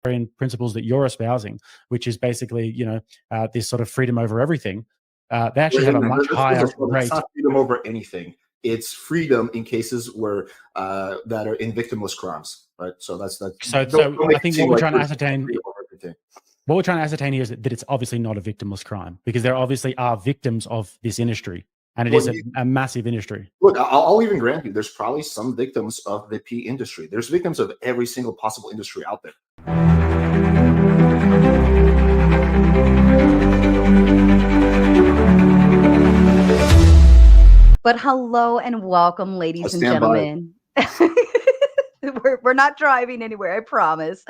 principles that you're espousing, which is basically, this sort of freedom over everything, they actually have a much higher rate. It's not freedom over anything. It's freedom in cases where that are in victimless crimes, right? So that's that. So I think what we're trying to ascertain. What we're trying to ascertain here is that it's obviously not a victimless crime, because there obviously are victims of this industry, and it is a massive industry. Look, I'll even grant you, there's probably some victims of the P industry. There's victims of every single possible industry out there. But hello and welcome, ladies and gentlemen. We're not driving anywhere, I promise.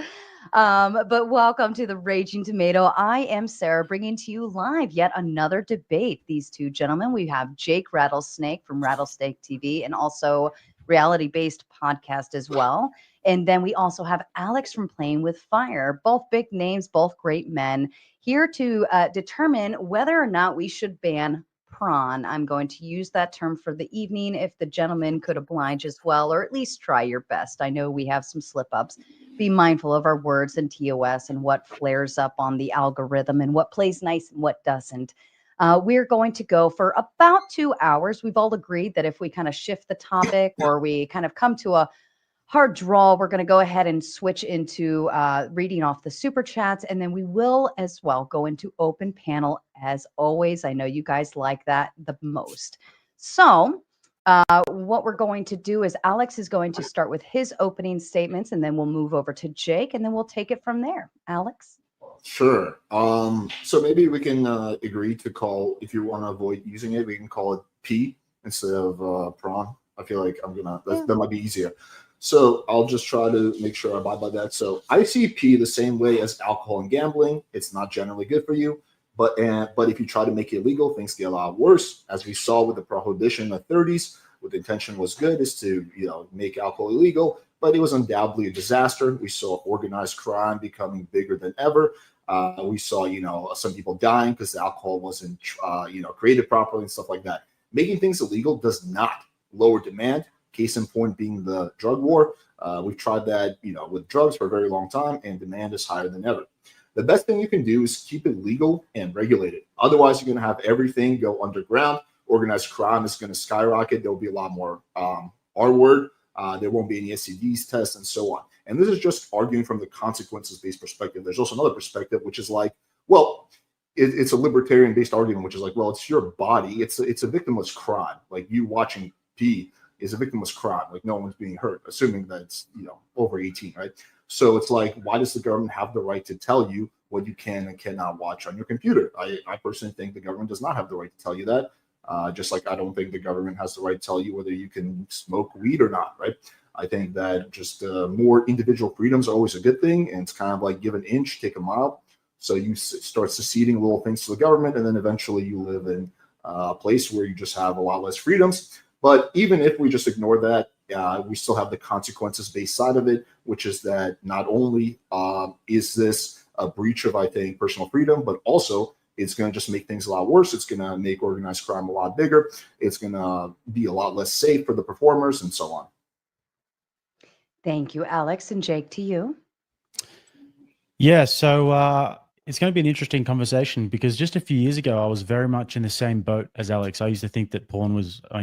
But welcome to the Raging Tomato. I am Sarah, bringing to you live yet another debate. These two gentlemen, we have Jake Rattlesnake from Rattlesnake TV, and also reality-based podcast as well. And then we also have Alex from Playing with Fire. Both big names, both great men, here to determine whether or not we should ban prawn. I'm going to use that term for the evening. If the gentleman could oblige as well, or at least try your best. I know we have some slip-ups. Be mindful of our words and TOS and what flares up on the algorithm and what plays nice and what doesn't. We're going to go for about 2 hours. We've all agreed that if we kind of shift the topic or we kind of come to a hard draw, we're going to go ahead and switch into reading off the super chats, and then we will as well go into open panel as always. I know you guys like that the most. So what we're going to do is Alex is going to start with his opening statements, and then we'll move over to Jake, and then we'll take it from there. Alex? Sure. So maybe we can agree to call, if you want to avoid using it, we can call it P instead of prawn. I feel like that might be easier. So I'll just try to make sure I abide by that. So I see P the same way as alcohol and gambling. It's not generally good for you, but if you try to make it legal, things get a lot worse. As we saw with the Prohibition in the 30s, what the intention was good is to make alcohol illegal, but it was undoubtedly a disaster. We saw organized crime becoming bigger than ever. We saw some people dying because the alcohol wasn't created properly and stuff like that. Making things illegal does not lower demand. Case in point being the drug war. We've tried that, with drugs for a very long time, and demand is higher than ever. The best thing you can do is keep it legal and regulated. Otherwise, you're going to have everything go underground. Organized crime is going to skyrocket. There'll be a lot more R-word. There won't be any STDs tests and so on. And this is just arguing from the consequences-based perspective. There's also another perspective, which is like, well, it's a libertarian-based argument, which is like, well, it's your body. It's a victimless crime. Like you watching P is a victimless crime. Like no one's being hurt, assuming that it's over 18, right? So it's like, why does the government have the right to tell you what you can and cannot watch on your computer? I personally think the government does not have the right to tell you that. Just like I don't think the government has the right to tell you whether you can smoke weed or not, right? I think that just more individual freedoms are always a good thing, and it's kind of like give an inch, take a mile. So you start seceding little things to the government, and then eventually you live in a place where you just have a lot less freedoms. But even if we just ignore that, we still have the consequences-based side of it, which is that not only is this a breach of, I think, personal freedom, but also it's going to just make things a lot worse. It's going to make organized crime a lot bigger. It's going to be a lot less safe for the performers and so on. Thank you, Alex. And Jake, to you. Yeah, so it's going to be an interesting conversation, because just a few years ago, I was very much in the same boat as Alex. I used to think that I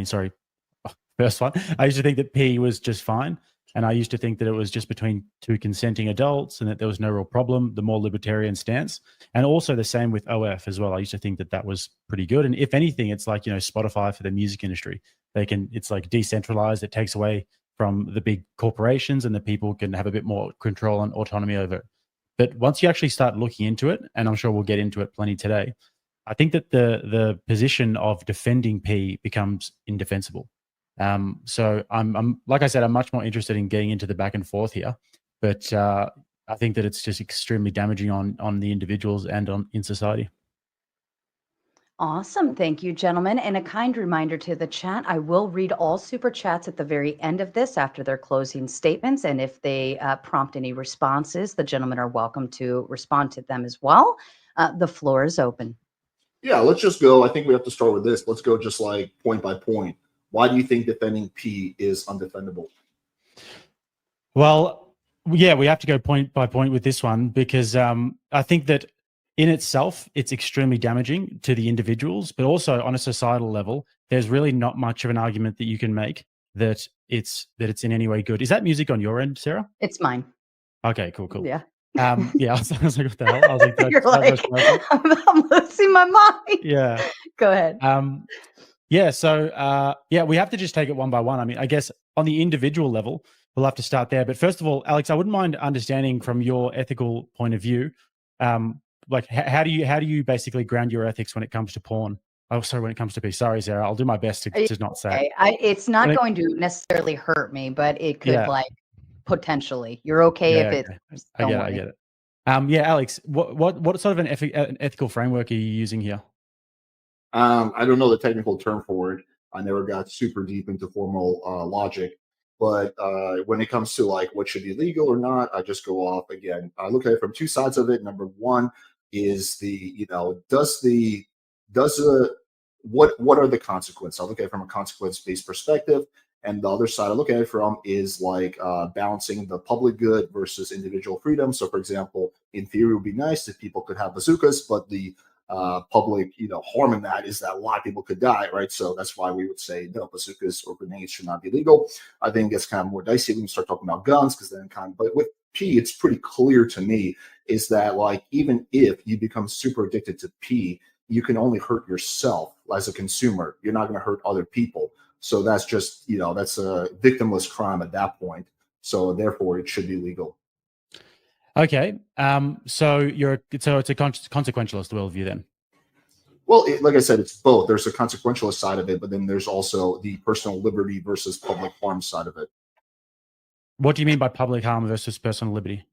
used to think that P was just fine. And I used to think that it was just between two consenting adults and that there was no real problem, the more libertarian stance. And also the same with OF as well. I used to think that that was pretty good. And if anything, it's like, Spotify for the music industry. It's like decentralized. It takes away from the big corporations, and the people can have a bit more control and autonomy over it. But once you actually start looking into it, and I'm sure we'll get into it plenty today, I think that the position of defending P becomes indefensible. So I'm like I said, I'm much more interested in getting into the back and forth here, but I think that it's just extremely damaging on the individuals and in society. Awesome. Thank you, gentlemen. And a kind reminder to the chat, I will read all super chats at the very end of this after their closing statements. And if they prompt any responses, the gentlemen are welcome to respond to them as well. The floor is open. Yeah, let's just go. I think we have to start with this. Let's go just like point by point. Why do you think defending P is undefendable? Well, Yeah, we have to go point by point with this one because I think that in itself, it's extremely damaging to the individuals, but also on a societal level, there's really not much of an argument that you can make that it's in any way good. Is that music on your end, Sarah? It's mine. Okay, cool. Yeah. Yeah, I was like, what the hell? I was like, You're like, I'm losing my mind. Yeah. Go ahead. Yeah, so we have to just take it one by one. I mean, I guess on the individual level, we'll have to start there. But first of all, Alex, I wouldn't mind understanding from your ethical point of view, like how do you basically ground your ethics when it comes to porn? Oh, sorry, when it comes to P. Sorry, Sarah, I'll do my best to not say. It's not going to necessarily hurt me, but it could potentially. You're okay if it's. I get it. Alex, what sort of an ethical framework are you using here? I don't know the technical term for it. I never got super deep into formal logic, but when it comes to like what should be legal or not, I just go off again. I look at it from two sides of it. Number one is what are the consequences? I look at it from a consequence-based perspective. And the other side I look at it from is like balancing the public good versus individual freedom. So, for example, in theory, it would be nice if people could have bazookas, but the public, harm in that is that a lot of people could die, right? So that's why we would say no, bazookas or grenades should not be legal. I think it's kind of more dicey when you start talking about guns, because then but with P, it's pretty clear to me is that like even if you become super addicted to P, you can only hurt yourself as a consumer. You're not going to hurt other people. So that's just, that's a victimless crime at that point. So therefore, it should be legal. Okay. So it's a consequentialist worldview then. Well, like I said, it's both. There's a consequentialist side of it, but then there's also the personal liberty versus public harm side of it. What do you mean by public harm versus personal liberty?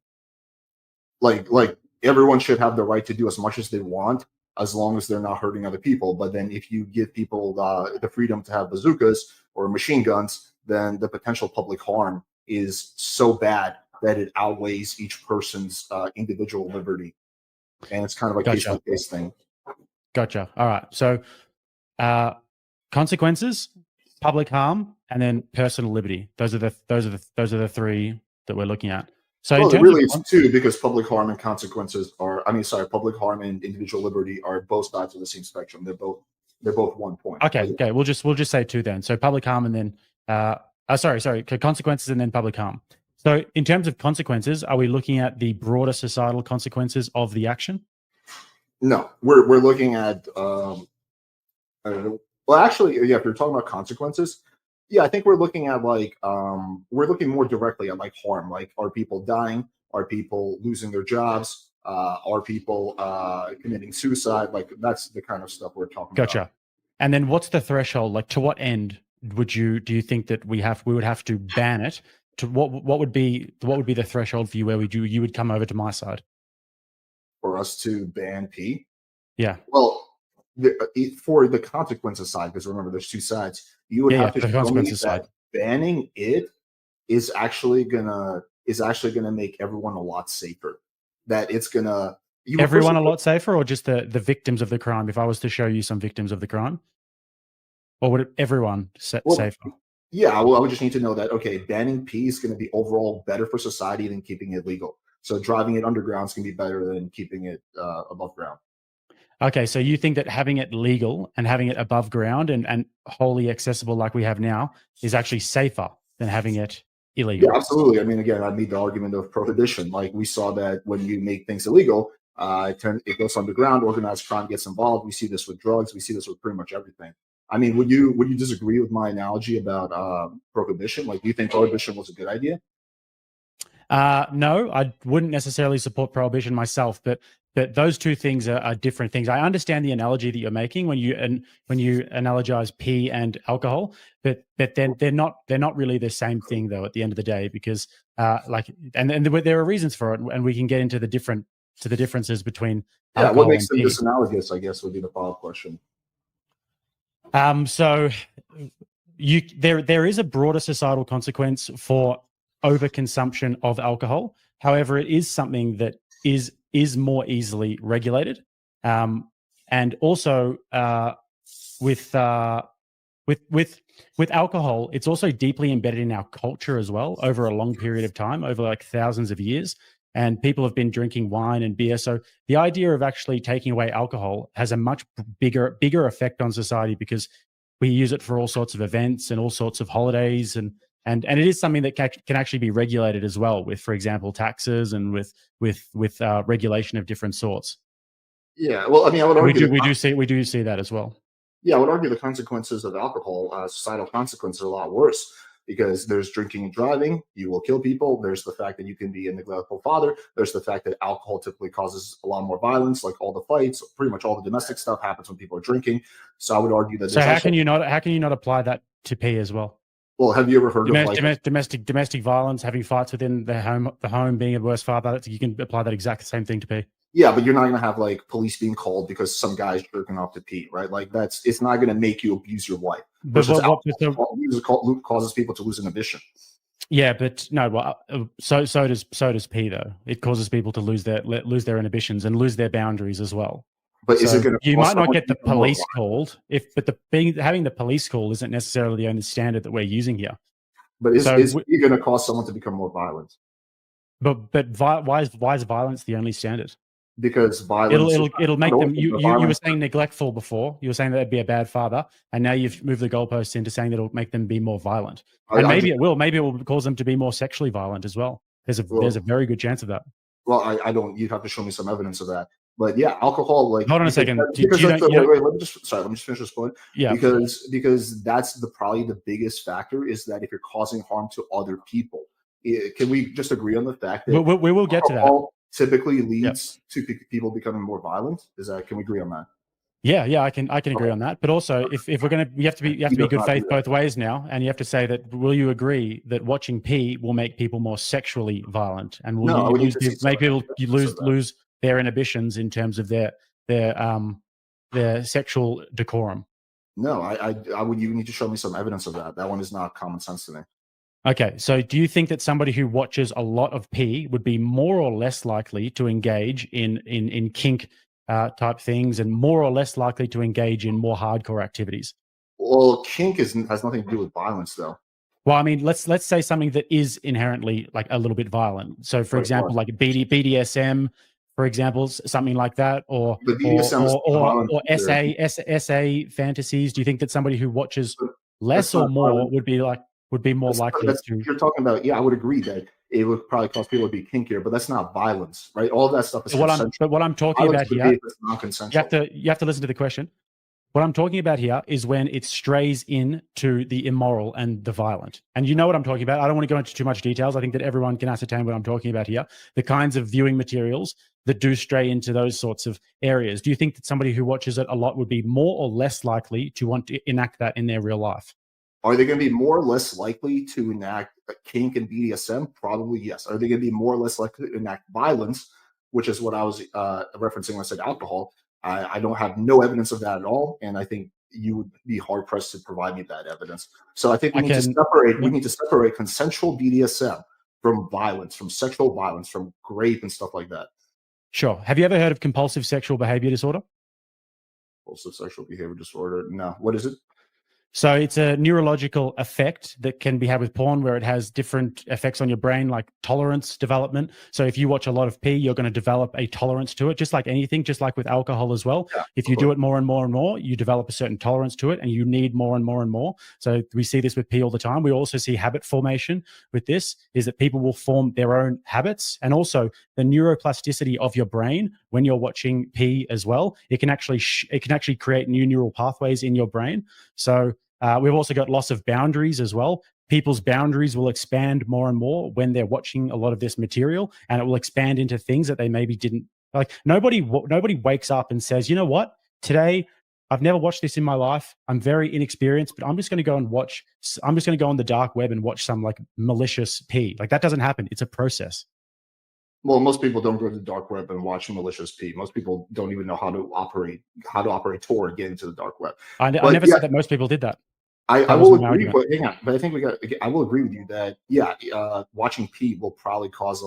Like everyone should have the right to do as much as they want, as long as they're not hurting other people. But then if you give people the freedom to have bazookas or machine guns, then the potential public harm is so bad that it outweighs each person's individual liberty. And it's kind of a case-by-case thing. Gotcha. All right. So consequences, public harm, and then personal liberty. Those are the three that we're looking at. So it's two, because public harm and consequences public harm and individual liberty are both sides of the same spectrum. They're both 1 point. Okay. We'll just say two then. So public harm and then consequences and then public harm. So in terms of consequences, are we looking at the broader societal consequences of the action? No, we're looking at I don't know. Well, actually, yeah, if you're talking about consequences, yeah, I think we're looking at we're looking more directly at like harm. Like, are people dying? Are people losing their jobs? Are people committing suicide? Like, that's the kind of stuff we're talking about. Gotcha. And then what's the threshold? Like, to what end do you think that we would have to ban it? To what would be the threshold for you where you would come over to my side? For us to ban P? Yeah. Well, for the consequences side, because remember, there's two sides. You would have to show me that banning it is actually gonna make everyone a lot safer. That it's gonna everyone a lot safer, or just the victims of the crime? If I was to show you some victims of the crime, or would everyone safer? Yeah, well, I would just need to know that, okay, banning P is going to be overall better for society than keeping it legal. So driving it underground is going to be better than keeping it above ground. Okay, so you think that having it legal and having it above ground and wholly accessible like we have now is actually safer than having it illegal? Yeah, absolutely. I mean, again, I made the argument of prohibition. Like, we saw that when you make things illegal, it goes underground, organized crime gets involved. We see this with drugs. We see this with pretty much everything. I mean, would you disagree with my analogy about prohibition? Like, do you think prohibition was a good idea? No, I wouldn't necessarily support prohibition myself, but those two things are different things. I understand the analogy that you're making when you analogize P and alcohol, but then they're not really the same thing though at the end of the day, because and there are reasons for it, and we can get into the differences between alcohol what makes them P. disanalogous, I guess, would be the follow-up question. So there is a broader societal consequence for overconsumption of alcohol. However, it is something that is more easily regulated, and also with with alcohol, it's also deeply embedded in our culture as well over a long period of time, over like thousands of years. And people have been drinking wine and beer. So the idea of actually taking away alcohol has a much bigger effect on society, because we use it for all sorts of events and all sorts of holidays, and it is something that can actually be regulated as well, with, for example, taxes and with regulation of different sorts. Yeah, well, I mean, I would argue we do see that as well. Yeah, I would argue the consequences of alcohol, societal consequences, are a lot worse, because there's drinking and driving. You will kill people. There's the fact that you can be a neglectful father. There's the fact that alcohol typically causes a lot more violence, like all the fights, pretty much all the domestic stuff happens when people are drinking. So I would argue that. So how can you not apply that to P as well? Well, have you ever heard of like domestic violence, having fights within the home being a worse father? You can apply that exact same thing to P. Yeah, but you're not going to have like police being called because some guy's jerking off to Pete, right? Like it's not going to make you abuse your wife. Versus alcohol causes people to lose inhibition. Yeah, but no. Well, so does P though. It causes people to lose their inhibitions and lose their boundaries as well. But is it going to? You might not get the police called, having the police called isn't necessarily the only standard that we're using here. But is it going to cause someone to become more violent? But why is violence the only standard? Because violence it'll make them. You were saying neglectful before. You were saying that they'd be a bad father, and now you've moved the goalposts into saying that it'll make them be more violent. And maybe it will cause them to be more sexually violent as well. There's a very good chance of that. Well, I don't. You'd have to show me some evidence of that. But yeah, alcohol. Like, hold on a second. Let me just finish this point. Yeah. Because that's probably the biggest factor, is that if you're causing harm to other people, can we just agree on the fact that we will get to that? Typically leads to people becoming more violent. Can we agree on that? Yeah, I can agree on that. But also, if we're gonna, you have to be good faith both ways now, and you have to say that. Will you agree that watching P will make people more sexually violent, and will make people lose their inhibitions in terms of their sexual decorum? No, I would. You need to show me some evidence of that. That one is not common sense to me. Okay, so do you think that somebody who watches a lot of P would be more or less likely to engage in kink type things, and more or less likely to engage in more hardcore activities? Well, kink has nothing to do with violence, though. Well, I mean, let's say something that is inherently like a little bit violent. So, for example, like BDSM, for example, something like that, or SA fantasies. Do you think that somebody who watches less or more would be more likely to? You're talking about, yeah, I would agree that it would probably cause people to be kinkier, but that's not violence, right? All that stuff is consensual. But what I'm talking about here, you have to listen to the question. What I'm talking about here is when it strays into the immoral and the violent. And you know what I'm talking about. I don't want to go into too much details. I think that everyone can ascertain what I'm talking about here. The kinds of viewing materials that do stray into those sorts of areas. Do you think that somebody who watches it a lot would be more or less likely to want to enact that in their real life? Are they going to be more or less likely to enact kink and BDSM? Probably yes. Are they going to be more or less likely to enact violence, which is what I was referencing when I said alcohol? I don't have no evidence of that at all, and I think you would be hard pressed to provide me that evidence. So I think we need to separate consensual BDSM from violence, from sexual violence, from rape and stuff like that. Sure. Have you ever heard of compulsive sexual behavior disorder? Compulsive sexual behavior disorder? No. What is it? So it's a neurological effect that can be had with porn, where it has different effects on your brain, like tolerance development. So if you watch a lot of P, you're going to develop a tolerance to it, just like anything, just like with alcohol as well. Yeah, if you do it more and more and more, you develop a certain tolerance to it, and you need more and more and more. So we see this with P all the time. We also see habit formation with this, is that people will form their own habits, and also the neuroplasticity of your brain when you're watching P as well. It can actually create new neural pathways in your brain. So we've also got loss of boundaries as well. People's boundaries will expand more and more when they're watching a lot of this material, and it will expand into things that they maybe didn't like. Nobody wakes up and says, you know what, today I've never watched this in my life. I'm very inexperienced, but I'm just going to go on the dark web and watch some like malicious P. Like, that doesn't happen. It's a process. Well, most people don't go to the dark web and watch malicious P. Most people don't even know how to operate Tor and get into the dark web. I never said that most people did that. I was will my agree, argument. but hang on. But I think I will agree with you that watching P will probably cause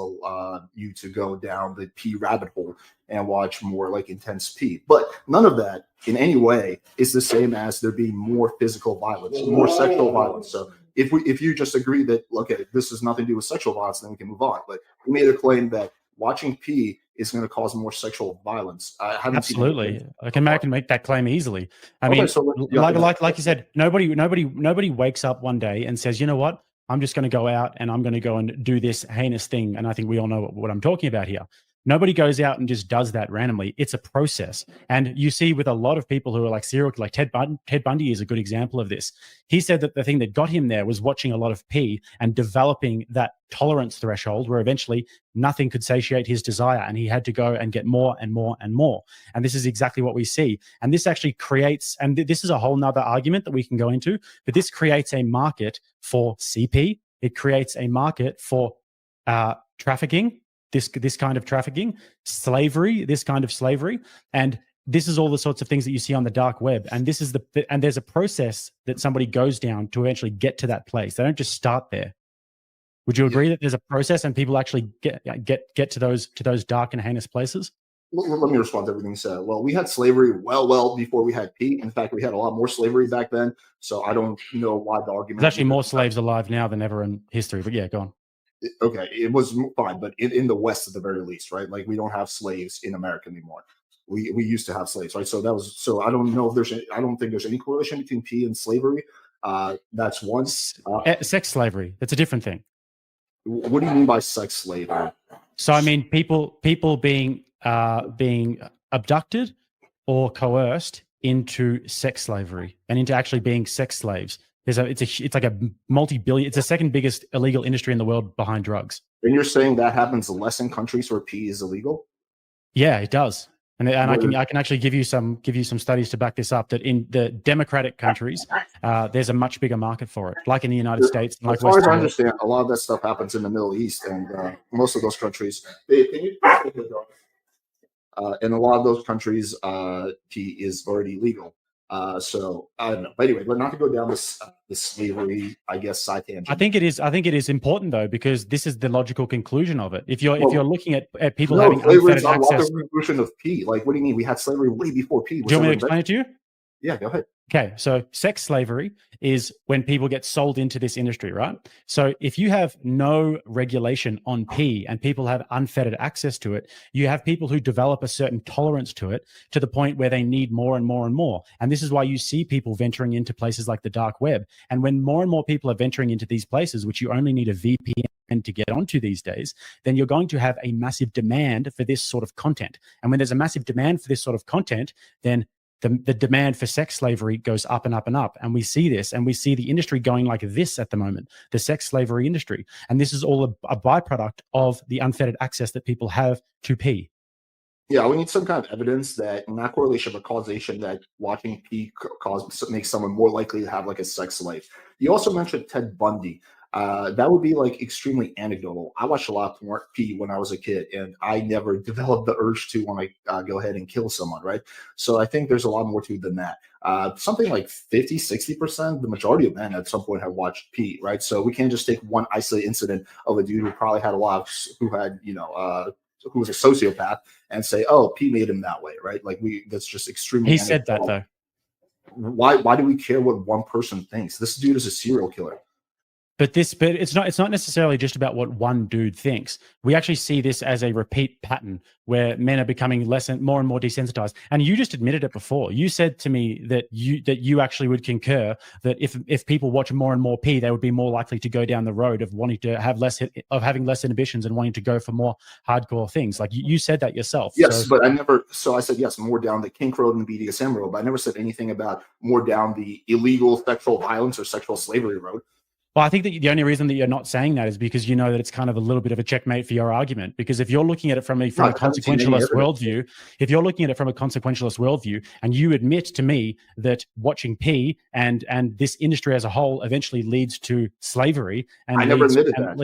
you to go down the P rabbit hole and watch more like intense P. But none of that in any way is the same as there being more physical violence, more sexual violence. So if you just agree that okay, this has nothing to do with sexual violence, then we can move on. But we made a claim that watching P is going to cause more sexual violence. I haven't Absolutely, seen I can make that claim easily. I okay, mean, so like you said, nobody wakes up one day and says, you know what, I'm just going to go out and I'm going to go and do this heinous thing. And I think we all know what I'm talking about here. Nobody goes out and just does that randomly. It's a process. And you see with a lot of people who are like serial, like Ted Bundy is a good example of this. He said that the thing that got him there was watching a lot of P and developing that tolerance threshold where eventually nothing could satiate his desire and he had to go and get more and more and more. And this is exactly what we see. And this actually creates, and this is a whole nother argument that we can go into, but this creates a market for CP. It creates a market for trafficking, this kind of trafficking, slavery, this kind of slavery. And this is all the sorts of things that you see on the dark web. And this is and there's a process that somebody goes down to eventually get to that place. They don't just start there. Would you agree that there's a process and people actually get to those dark and heinous places? Let me respond to everything you said. Well, we had slavery well before we had P. In fact, we had a lot more slavery back then. So I don't know why the argument. There's actually more slaves alive now than ever in history. But yeah, go on. Okay, it was fine, but in the West at the very least, right? Like we don't have slaves in America anymore. We used to have slaves, right? So I don't know if I don't think there's any correlation between P and slavery. That's one. Sex slavery. That's a different thing. What do you mean by sex slavery? So I mean people being abducted or coerced into sex slavery and into actually being sex slaves. It's like a multi-billion. It's the second biggest illegal industry in the world behind drugs. And you're saying that happens less in countries where P is illegal? Yeah, it does. And I can actually give you some studies to back this up. That in the democratic countries, there's a much bigger market for it, like in the United States. And like as far as I understand, a lot of that stuff happens in the Middle East, and most of those countries. In a lot of those countries, P is already legal. So I don't know. But anyway, but not to go down this slavery, I guess, side tangent. I think it is important though, because this is the logical conclusion of it. If you're looking at people having unfettered access, the conclusion of P. Like, what do you mean? We had slavery way before P. Do you want me to explain it to you? Yeah, go ahead. Okay, so sex slavery is when people get sold into this industry, right? So if you have no regulation on P and people have unfettered access to it, you have people who develop a certain tolerance to it to the point where they need more and more and more. And this is why you see people venturing into places like the dark web. And when more and more people are venturing into these places, which you only need a VPN to get onto these days, then you're going to have a massive demand for this sort of content. And when there's a massive demand for this sort of content, then the demand for sex slavery goes up and up and up. And we see this, and we see the industry going like this at the moment, the sex slavery industry. And this is all a byproduct of the unfettered access that people have to P. Yeah, we need some kind of evidence that, not correlation, but causation, that watching P makes someone more likely to have like a sex slave. You also mentioned Ted Bundy. That would be like extremely anecdotal. I watched a lot of P when I was a kid, and I never developed the urge to want to go ahead and kill someone, right? So I think there's a lot more to it than that. Something like 50, 60%, the majority of men at some point have watched P, right? So we can't just take one isolated incident of a dude who probably had a lot of, who was a sociopath and say, oh, P made him that way, right? Like that's just extremely He said that though. Why do we care what one person thinks? This dude is a serial killer. But it's not necessarily just about what one dude thinks. We actually see this as a repeat pattern where men are becoming more and more desensitized. And you just admitted it before. You said to me that you actually would concur that if people watch more and more P, they would be more likely to go down the road of wanting to have having less inhibitions and wanting to go for more hardcore things. Like you said that yourself. Yes, but I never. So I said yes, more down the kink road and the BDSM road. But I never said anything about more down the illegal sexual violence or sexual slavery road. Well, I think that the only reason that you're not saying that is because you know that it's kind of a little bit of a checkmate for your argument. Because if you're looking at it from a consequentialist worldview, and you admit to me that watching P and this industry as a whole eventually leads to slavery, and I never admitted that.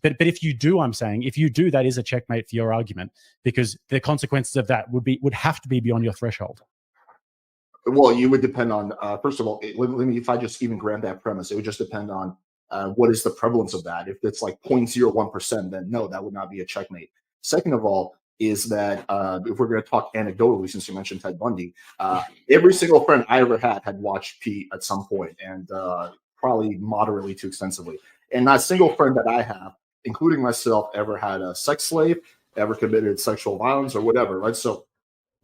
But if you do, I'm saying if you do, that is a checkmate for your argument, because the consequences of that would have to be beyond your threshold. Well, you would depend on, first of all, let me, if I just even grant that premise, it would just depend on what is the prevalence of that. If it's like 0.01%, then no, that would not be a checkmate. Second of all, is that if we're going to talk anecdotally, since you mentioned Ted Bundy, every single friend I ever had watched Pete at some point, and probably moderately too extensively. And not a single friend that I have, including myself, ever had a sex slave, ever committed sexual violence or whatever, right? So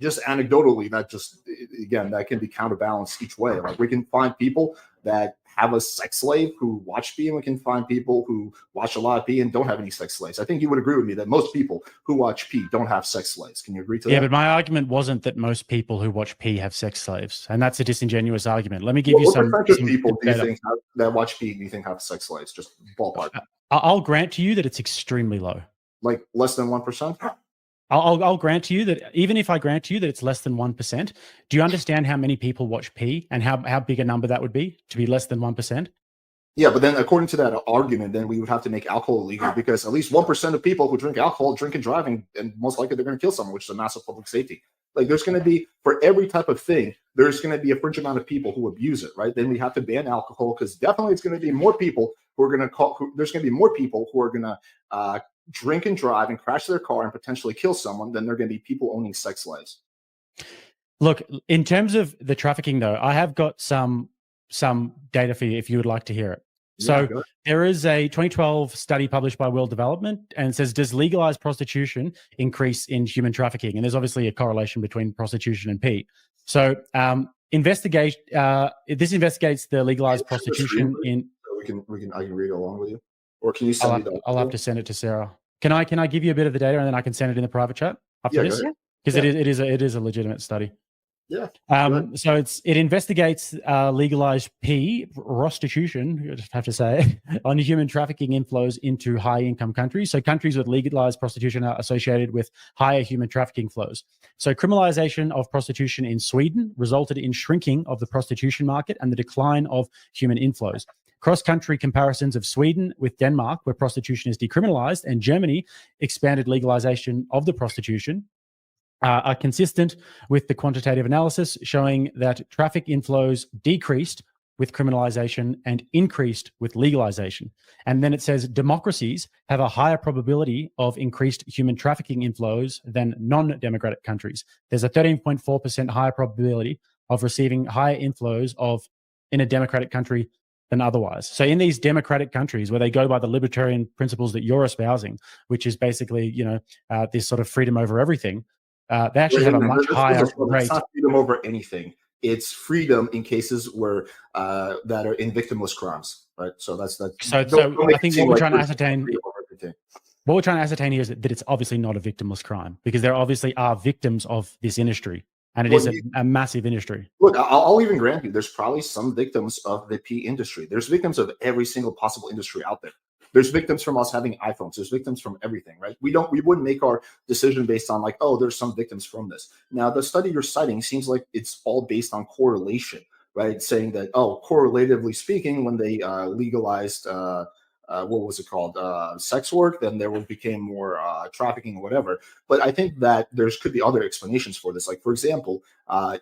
just anecdotally, that just, again, that can be counterbalanced each way. Like we can find people that have a sex slave who watch P, and we can find people who watch a lot of P and don't have any sex slaves. I think you would agree with me that most people who watch P don't have sex slaves. Can you agree to that? Yeah, but my argument wasn't that most people who watch P have sex slaves, and that's a disingenuous argument. Let me give you some. What percentage of people do you think that watch P do you think have sex slaves? Just ballpark. I'll grant to you that it's extremely low. Like less than 1%? I'll grant to you that even if I grant to you that it's less than 1%, do you understand how many people watch P and how big a number that would be to be less than 1%? Yeah, but then according to that argument, then we would have to make alcohol illegal because at least 1% of people who drink alcohol drink and drive, and most likely they're going to kill someone, which is a massive public safety. Like there's going to be, for every type of thing, there's going to be a fringe amount of people who abuse it, right? Then we have to ban alcohol because definitely it's going to be more people who are going to there's going to be more people who are going to drink and drive and crash their car and potentially kill someone than there are going to be people owning sex slaves. Look, in terms of the trafficking, though, I have got some data for you if you would like to hear it. So there is a 2012 study published by World Development, and it says, does legalized prostitution increase in human trafficking? And there's obviously a correlation between prostitution and P. So this investigates the legalized prostitution in. So I can read along with you, or can you send me? I'll have to send it to Sarah. Can I give you a bit of the data and then I can send it in the private chat after this? Because it is a legitimate study. Yeah. So it investigates legalized prostitution, you just have to say, on human trafficking inflows into high income countries. So countries with legalized prostitution are associated with higher human trafficking flows. So criminalization of prostitution in Sweden resulted in shrinking of the prostitution market and the decline of human inflows. Cross-country comparisons of Sweden with Denmark, where prostitution is decriminalized, and Germany expanded legalization of the prostitution, are consistent with the quantitative analysis showing that traffic inflows decreased with criminalization and increased with legalization. And then it says democracies have a higher probability of increased human trafficking inflows than non-democratic countries. There's a 13.4% higher probability of receiving higher inflows in a democratic country than otherwise. So in these democratic countries where they go by the libertarian principles that you're espousing, which is basically, this sort of freedom over everything, they actually have a much higher rate. It's not freedom over anything. It's freedom in cases where that are in victimless crimes, right? So that's So I think what we're trying to ascertain. What we're trying to ascertain here is that it's obviously not a victimless crime because there obviously are victims of this industry, and it is a massive industry. Look, I'll even grant you, there's probably some victims of the P industry. There's victims of every single possible industry out there. There's victims from us having iPhones. There's victims from everything, right? We wouldn't make our decision based on like, oh, there's some victims from this. Now, the study you're citing seems like it's all based on correlation, right? Saying that, oh, correlatively speaking, when they legalized, what was it called? Sex work, then there became more trafficking or whatever. But I think that could be other explanations for this. Like, for example,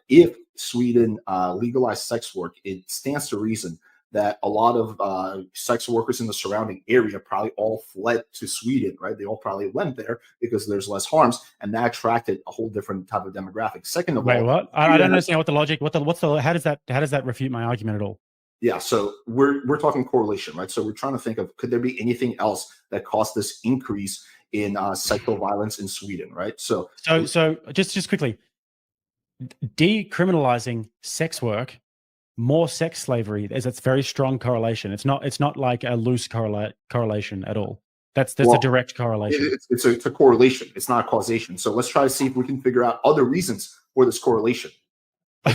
if Sweden legalized sex work, it stands to reason that a lot of sex workers in the surrounding area probably all fled to Sweden, right? They all probably went there because there's less harms, and that attracted a whole different type of demographic. Second of all, what? I don't understand what the logic. How does that refute my argument at all? Yeah, so we're talking correlation, right? So we're trying to think of, could there be anything else that caused this increase in sexual violence in Sweden, right? So just quickly, decriminalizing sex work, more sex slavery, there's a very strong correlation. It's not like a loose correlation at all. That's a direct correlation. It's a correlation. It's not a causation. So let's try to see if we can figure out other reasons for this correlation.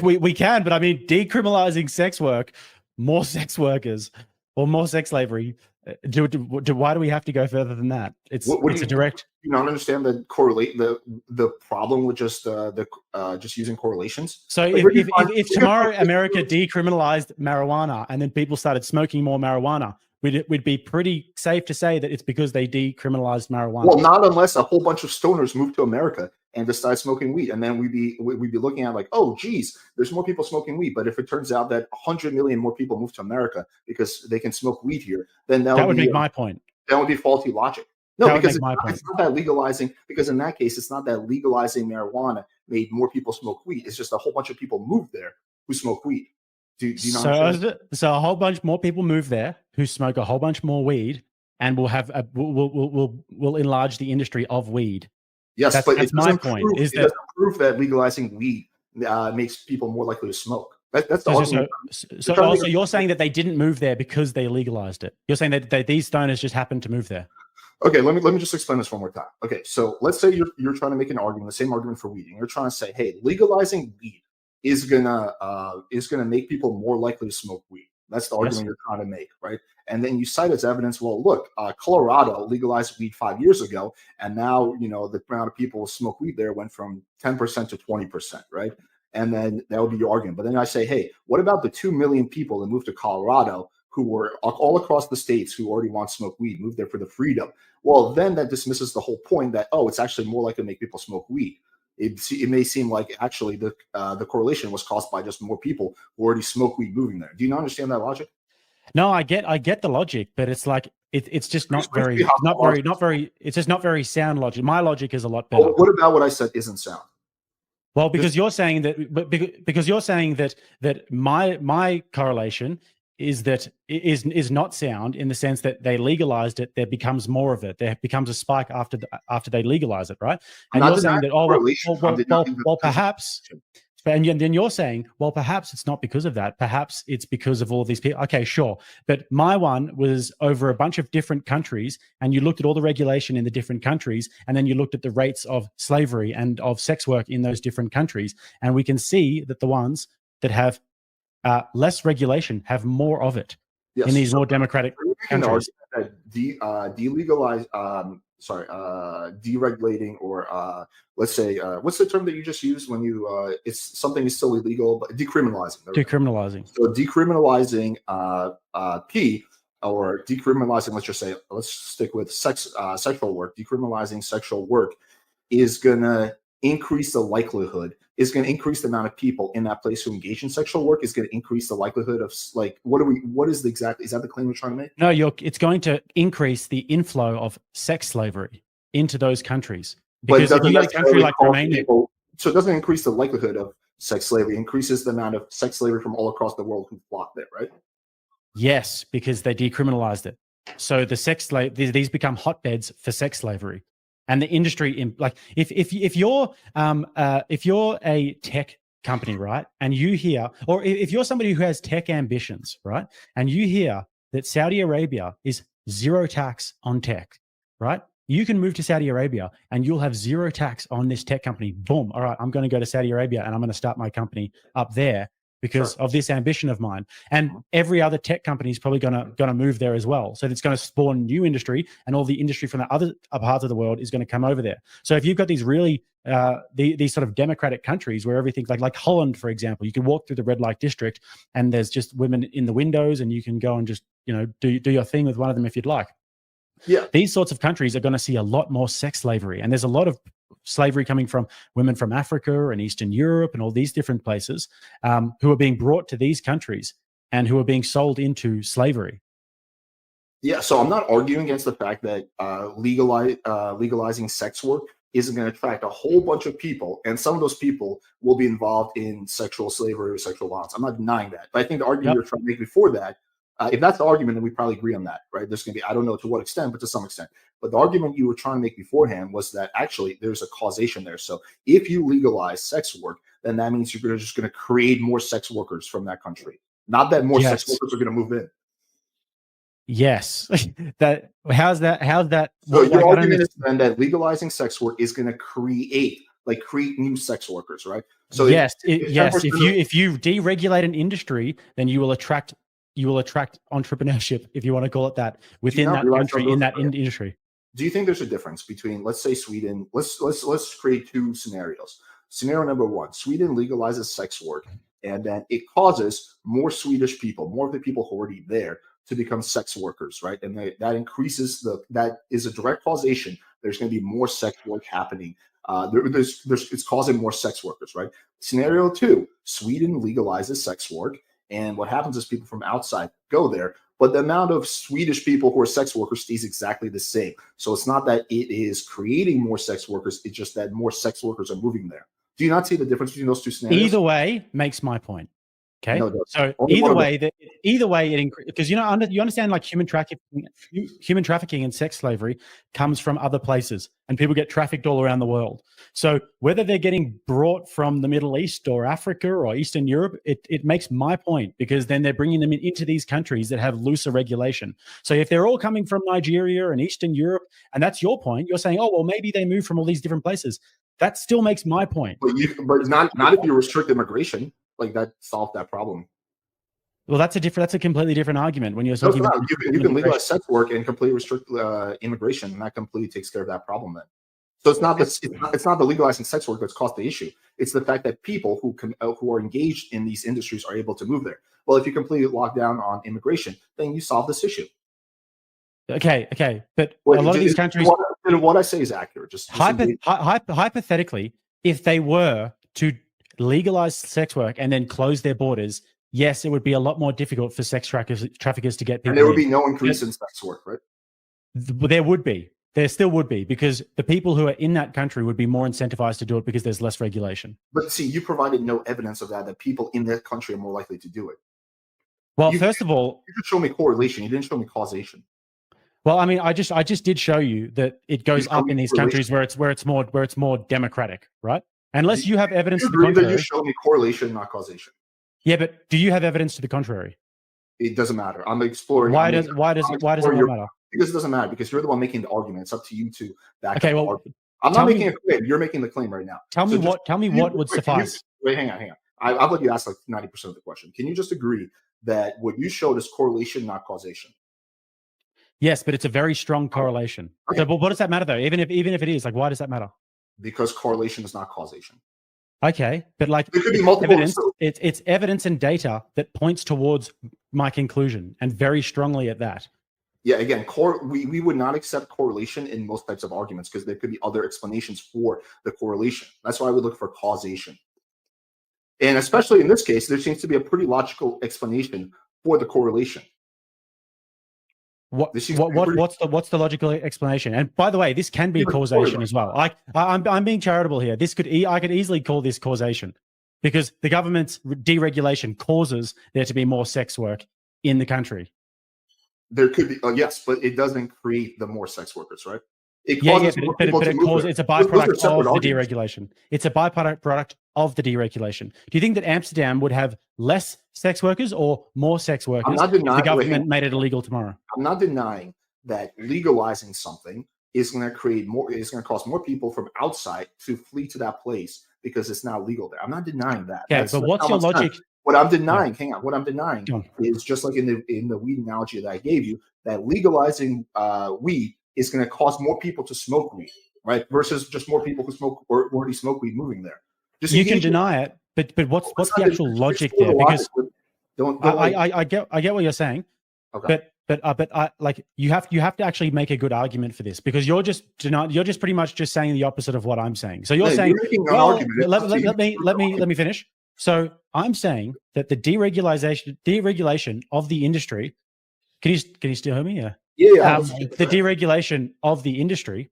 We can, but I mean, decriminalizing sex work, more sex workers, or more sex slavery. Why do we have to go further than that? It's a direct. You don't understand the problem with just using correlations. So if tomorrow America decriminalized marijuana and then people started smoking more marijuana, we'd be pretty safe to say that it's because they decriminalized marijuana. Well, not unless a whole bunch of stoners moved to America and just start smoking weed. And then we'd be looking at like, oh, geez, there's more people smoking weed. But if it turns out that 100 million more people move to America because they can smoke weed here, then that would make my point. That would be faulty logic. No, because it's not that legalizing, because in that case, it's not that legalizing marijuana made more people smoke weed. It's just a whole bunch of people moved there who smoke weed. Do you know? So a whole bunch more people move there who smoke a whole bunch more weed, and will enlarge the industry of weed. Yes, that's my point. It doesn't prove that legalizing weed makes people more likely to smoke. That's the argument. So also you're saying that they didn't move there because they legalized it. You're saying that these stoners just happened to move there. Okay, let me just explain this one more time. Okay, so let's say you're trying to make an argument, the same argument for weed, and you're trying to say, hey, legalizing weed is gonna make people more likely to smoke weed. That's the argument you're trying to make, right? And then you cite as evidence, well, look, Colorado legalized weed 5 years ago, and now the amount of people who smoke weed there went from 10% to 20%, right? And then that would be your argument. But then I say, hey, what about the 2 million people that moved to Colorado who were all across the states who already want to smoke weed, moved there for the freedom? Well, then that dismisses the whole point that, oh, it's actually more likely to make people smoke weed. It may seem like actually the correlation was caused by just more people who already smoke weed moving there. Do you not understand that logic? No, I get the logic, but it's like it's just not very it's just not very sound logic. My logic is a lot better. Well, what about what I said isn't sound? Well, because you're saying that, because you're saying that my correlation is not sound in the sense that they legalized it, there becomes more of it. There becomes a spike after they legalize it, right? And you're saying that perhaps. And then you're saying, well, perhaps it's not because of that. Perhaps it's because of all of these people. Okay, sure. But my one was over a bunch of different countries, and you looked at all the regulation in the different countries, and then you looked at the rates of slavery and of sex work in those different countries. And we can see that the ones that have less regulation have more of it in these more democratic countries. Deregulating, or let's say, what's the term that you just used when you it's something is still illegal, but decriminalizing. Decriminalizing. So decriminalizing P, or decriminalizing, let's stick with sexual work. Decriminalizing sexual work is gonna increase the likelihood, is going to increase the amount of people in that place who engage in sexual work, is going to increase the likelihood of, like, is that the claim we're trying to make? No, it's going to increase the inflow of sex slavery into those countries. Because if you got a country like Romania, so it doesn't increase the likelihood of sex slavery, it increases the amount of sex slavery from all across the world who flock there, right? Yes, because they decriminalized it. So these become hotbeds for sex slavery. And the industry, like if you're a tech company, right, and you hear, or if you're somebody who has tech ambitions, right, and you hear that Saudi Arabia is zero tax on tech, right, you can move to Saudi Arabia and you'll have zero tax on this tech company. Boom! All right, I'm going to go to Saudi Arabia and I'm going to start my company up there because of this ambition of mine. And every other tech company is probably going to move there as well. So it's going to spawn new industry, and all the industry from the other parts of the world is going to come over there. So if you've got these really these sort of democratic countries where everything, like Holland, for example, you can walk through the red light district and there's just women in the windows, and you can go and just do your thing with one of them if you'd like. Yeah, these sorts of countries are going to see a lot more sex slavery, and there's a lot of slavery coming from women from Africa and Eastern Europe and all these different places who are being brought to these countries and who are being sold into slavery. Yeah, so I'm not arguing against the fact that legalizing sex work isn't going to attract a whole bunch of people, and some of those people will be involved in sexual slavery or sexual violence. I'm not denying that, but I think the argument you're trying to make before that, if that's the argument, then we probably agree on that, right? There's going to be, I don't know to what extent, but to some extent. But the argument you were trying to make beforehand was that actually there's a causation there. So if you legalize sex work, then that means you're just going to create more sex workers from that country. Not that more sex workers are going to move in. Yes. How's that? So your argument is then that legalizing sex work is going to create new sex workers, right? So yes, if you deregulate an industry, then you will attract entrepreneurship, if you want to call it that, within that country, in that industry. Do you think there's a difference between, let's say, Sweden? Let's create two scenarios. Scenario number one: Sweden legalizes sex work, and then it causes more Swedish people, more of the people who are already there, to become sex workers, right? And that increases that is a direct causation. There's going to be more sex work happening It's causing more sex workers, right? Scenario 2, Sweden legalizes sex work, and what happens is people from outside go there, but the amount of Swedish people who are sex workers stays exactly the same. So it's not that it is creating more sex workers, it's just that more sex workers are moving there. Do you not see the difference between those two scenarios? Either way makes my point. Okay, No, so only either way, it because you understand like human trafficking and sex slavery comes from other places, and people get trafficked all around the world. So whether they're getting brought from the Middle East or Africa or Eastern Europe, it makes my point, because then they're bringing them into these countries that have looser regulation. So if they're all coming from Nigeria and Eastern Europe, and that's your point, you're saying, oh well, maybe they move from all these different places. That still makes my point. But not if you restrict immigration. Like that solved that problem. Well, that's a completely different argument when you're talking about you can legalize sex work and completely restrict immigration, and that completely takes care of that problem then. So it's not the legalizing sex work that's caused the issue. It's the fact that people who are engaged in these industries are able to move there. Well, if you completely lock down on immigration, then you solve this issue. Okay, but a lot of these countries. What I say is accurate. Just hypothetically, if they were to legalize sex work and then close their borders, yes, it would be a lot more difficult for sex traffickers to get people. And there would be no increase in sex work, right? There would be. There still would be, because the people who are in that country would be more incentivized to do it because there's less regulation. But see, you provided no evidence of that people in that country are more likely to do it. Well, first of all, you could show me correlation. You didn't show me causation. Well, I mean, I just did show you that it goes up in these countries where it's more democratic, right? Unless you have evidence to the contrary. You show me correlation, not causation. Yeah, but do you have evidence to the contrary? It doesn't matter. I'm exploring. Why does it not matter? Because it doesn't matter. Because you're the one making the argument. It's up to you to back up the argument. I'm not making a claim. You're making the claim right now. Tell me what would suffice. Wait, hang on. I'll let you ask like 90% of the question. Can you just agree that what you showed is correlation, not causation? Yes, but it's a very strong correlation. Okay. So, but what does that matter though? Even if it is, like, why does that matter? Because correlation is not causation. Okay, but like, there could be multiple evidence. It's evidence and data that points towards my conclusion, and very strongly at that. Yeah, again, we would not accept correlation in most types of arguments because there could be other explanations for the correlation. That's why we look for causation. And especially in this case, there seems to be a pretty logical explanation for the correlation. What's the logical explanation? And by the way, this can be causation as well. I'm being charitable here. I could easily call this causation, because the government's deregulation causes there to be more sex work in the country. There could be, yes, but it doesn't create the more sex workers, right? It's a byproduct of the deregulation. It's a byproduct of the deregulation. Do you think that Amsterdam would have less sex workers or more sex workers if the government made it illegal tomorrow? I'm not denying that legalizing something is going to create more. Is going to cause more people from outside to flee to that place because it's now legal there. I'm not denying that. Yeah, but what's your logic? What I'm denying, hang on. What I'm denying is just like in the weed analogy that I gave you, that legalizing weed is going to cause more people to smoke weed, right? Versus just more people who smoke or already smoke weed moving there. You can deny it, but what's the actual logic there? Because I get what you're saying, okay. but like you have to actually make a good argument for this, because you're just pretty much just saying the opposite of what I'm saying. So you're saying, well, let me finish. So I'm saying that the deregulation of the industry. Can you still hear me? Yeah. Yeah. The deregulation of the industry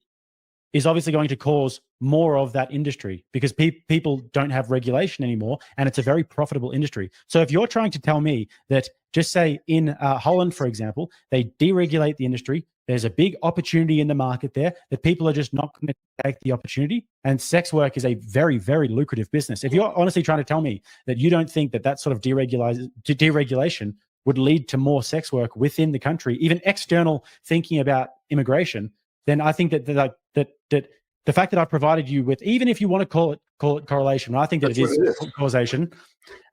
is obviously going to cause more of that industry, because people don't have regulation anymore, and it's a very profitable industry. So if you're trying to tell me that, just say in Holland, for example, they deregulate the industry, there's a big opportunity in the market there that people are just not going to take the opportunity, and sex work is a very, very lucrative business. If you're honestly trying to tell me that you don't think that sort of deregulation would lead to more sex work within the country, even external thinking about immigration, then I think that the fact that I provided you with, even if you want to call it correlation, I think that it is causation.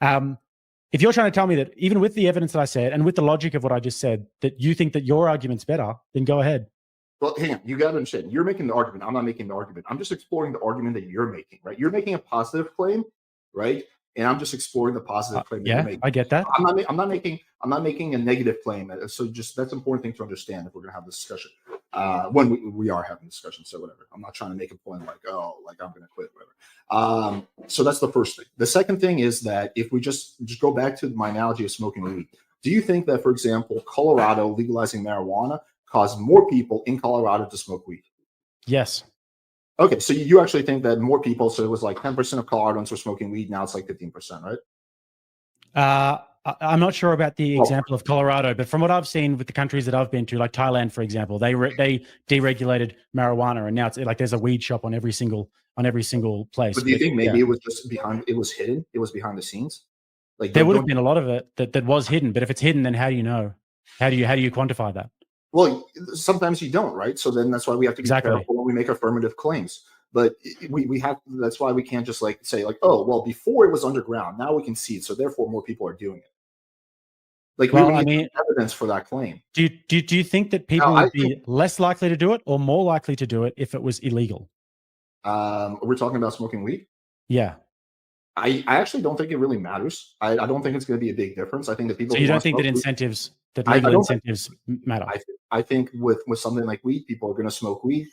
If you're trying to tell me that even with the evidence that I said and with the logic of what I just said, that you think that your argument's better, then go ahead. Well, hang on. You got to understand. You're making the argument. I'm not making the argument. I'm just exploring the argument that you're making, right? You're making a positive claim, right? And I'm just exploring the positive claim that you're making. I get that. I'm not making a negative claim. So just that's an important thing to understand if we're going to have this discussion. when we are having discussions, so whatever. I'm not trying to make a point like, oh, like I'm going to quit, whatever. So that's the first thing. The second thing is that if we just go back to my analogy of smoking weed, do you think that, for example, Colorado legalizing marijuana caused more people in Colorado to smoke weed? Yes. Okay, so you actually think that more people, so it was like 10% of Coloradans were smoking weed, now it's like 15%, right? I'm not sure about the example of Colorado, but from what I've seen with the countries that I've been to, like Thailand, for example, they deregulated marijuana, and now it's like there's a weed shop on every single place. But do you think maybe it was just it was hidden? It was behind the scenes? Like there would have been a lot of it that was hidden, but if it's hidden, then how do you know? How do you quantify that? Well, sometimes you don't, right? So then that's why we have to be careful when we make affirmative claims. But we have, that's why we can't just like say like, oh, well, before it was underground, now we can see it, so therefore more people are doing it. Like, well, we would need evidence for that claim. Do you think that people would be less likely to do it or more likely to do it if it was illegal? We're talking about smoking weed? Yeah. I actually don't think it really matters. I don't think it's going to be a big difference. I think that people. So you don't think that incentives, that legal incentives matter? I think with something like weed, people are going to smoke weed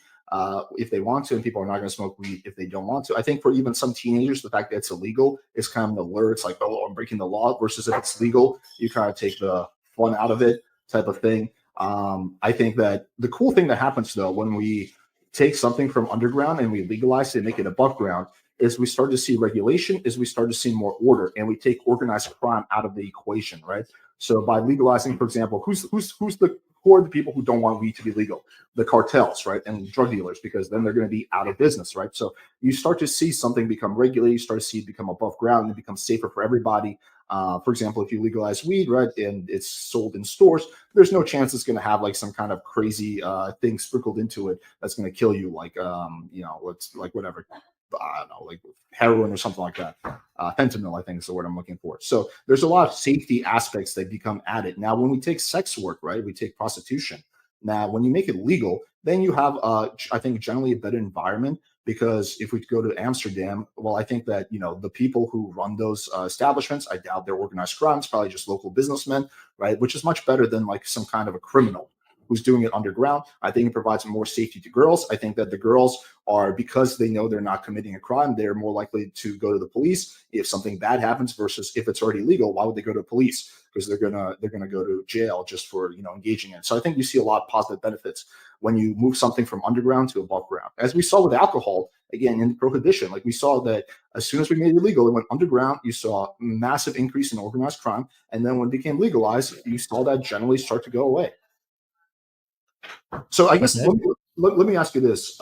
if they want to, and people are not going to smoke weed if they don't want to. I think for even some teenagers, the fact that it's illegal is kind of an allure. It's like, oh, I'm breaking the law. Versus if it's legal, you kind of take the fun out of it, type of thing. I think that the cool thing that happens though when we take something from underground and we legalize it and make it above ground is we start to see regulation, is we start to see more order, and we take organized crime out of the equation, right? So by legalizing, for example, who are the people who don't want weed to be legal? The cartels, right? And drug dealers, because then they're going to be out of business, right? So you start to see something become regulated, you start to see it become above ground, and it becomes safer for everybody. For example, if you legalize weed, right, and it's sold in stores, there's no chance it's going to have like some kind of crazy thing sprinkled into it that's going to kill you, like it's like whatever. I don't know, like heroin or something like that. Fentanyl, I think is the word I'm looking for. So there's a lot of safety aspects that become added. Now, when we take sex work, right, we take prostitution. Now, when you make it legal, then you have, I think, generally a better environment. Because if we go to Amsterdam, well, I think that, the people who run those establishments, I doubt they're organized crimes, probably just local businessmen, right? Which is much better than like some kind of a criminal who's doing it underground. I think it provides more safety to girls. I think that the girls are, because they know they're not committing a crime, they're more likely to go to the police if something bad happens versus if it's already legal. Why would they go to the police? Because they're gonna go to jail just for engaging in it. So I think you see a lot of positive benefits when you move something from underground to above ground. As we saw with alcohol, again, in Prohibition, like we saw that as soon as we made it legal, it went underground. You saw a massive increase in organized crime. And then when it became legalized, you saw that generally start to go away. So I guess let me ask you this.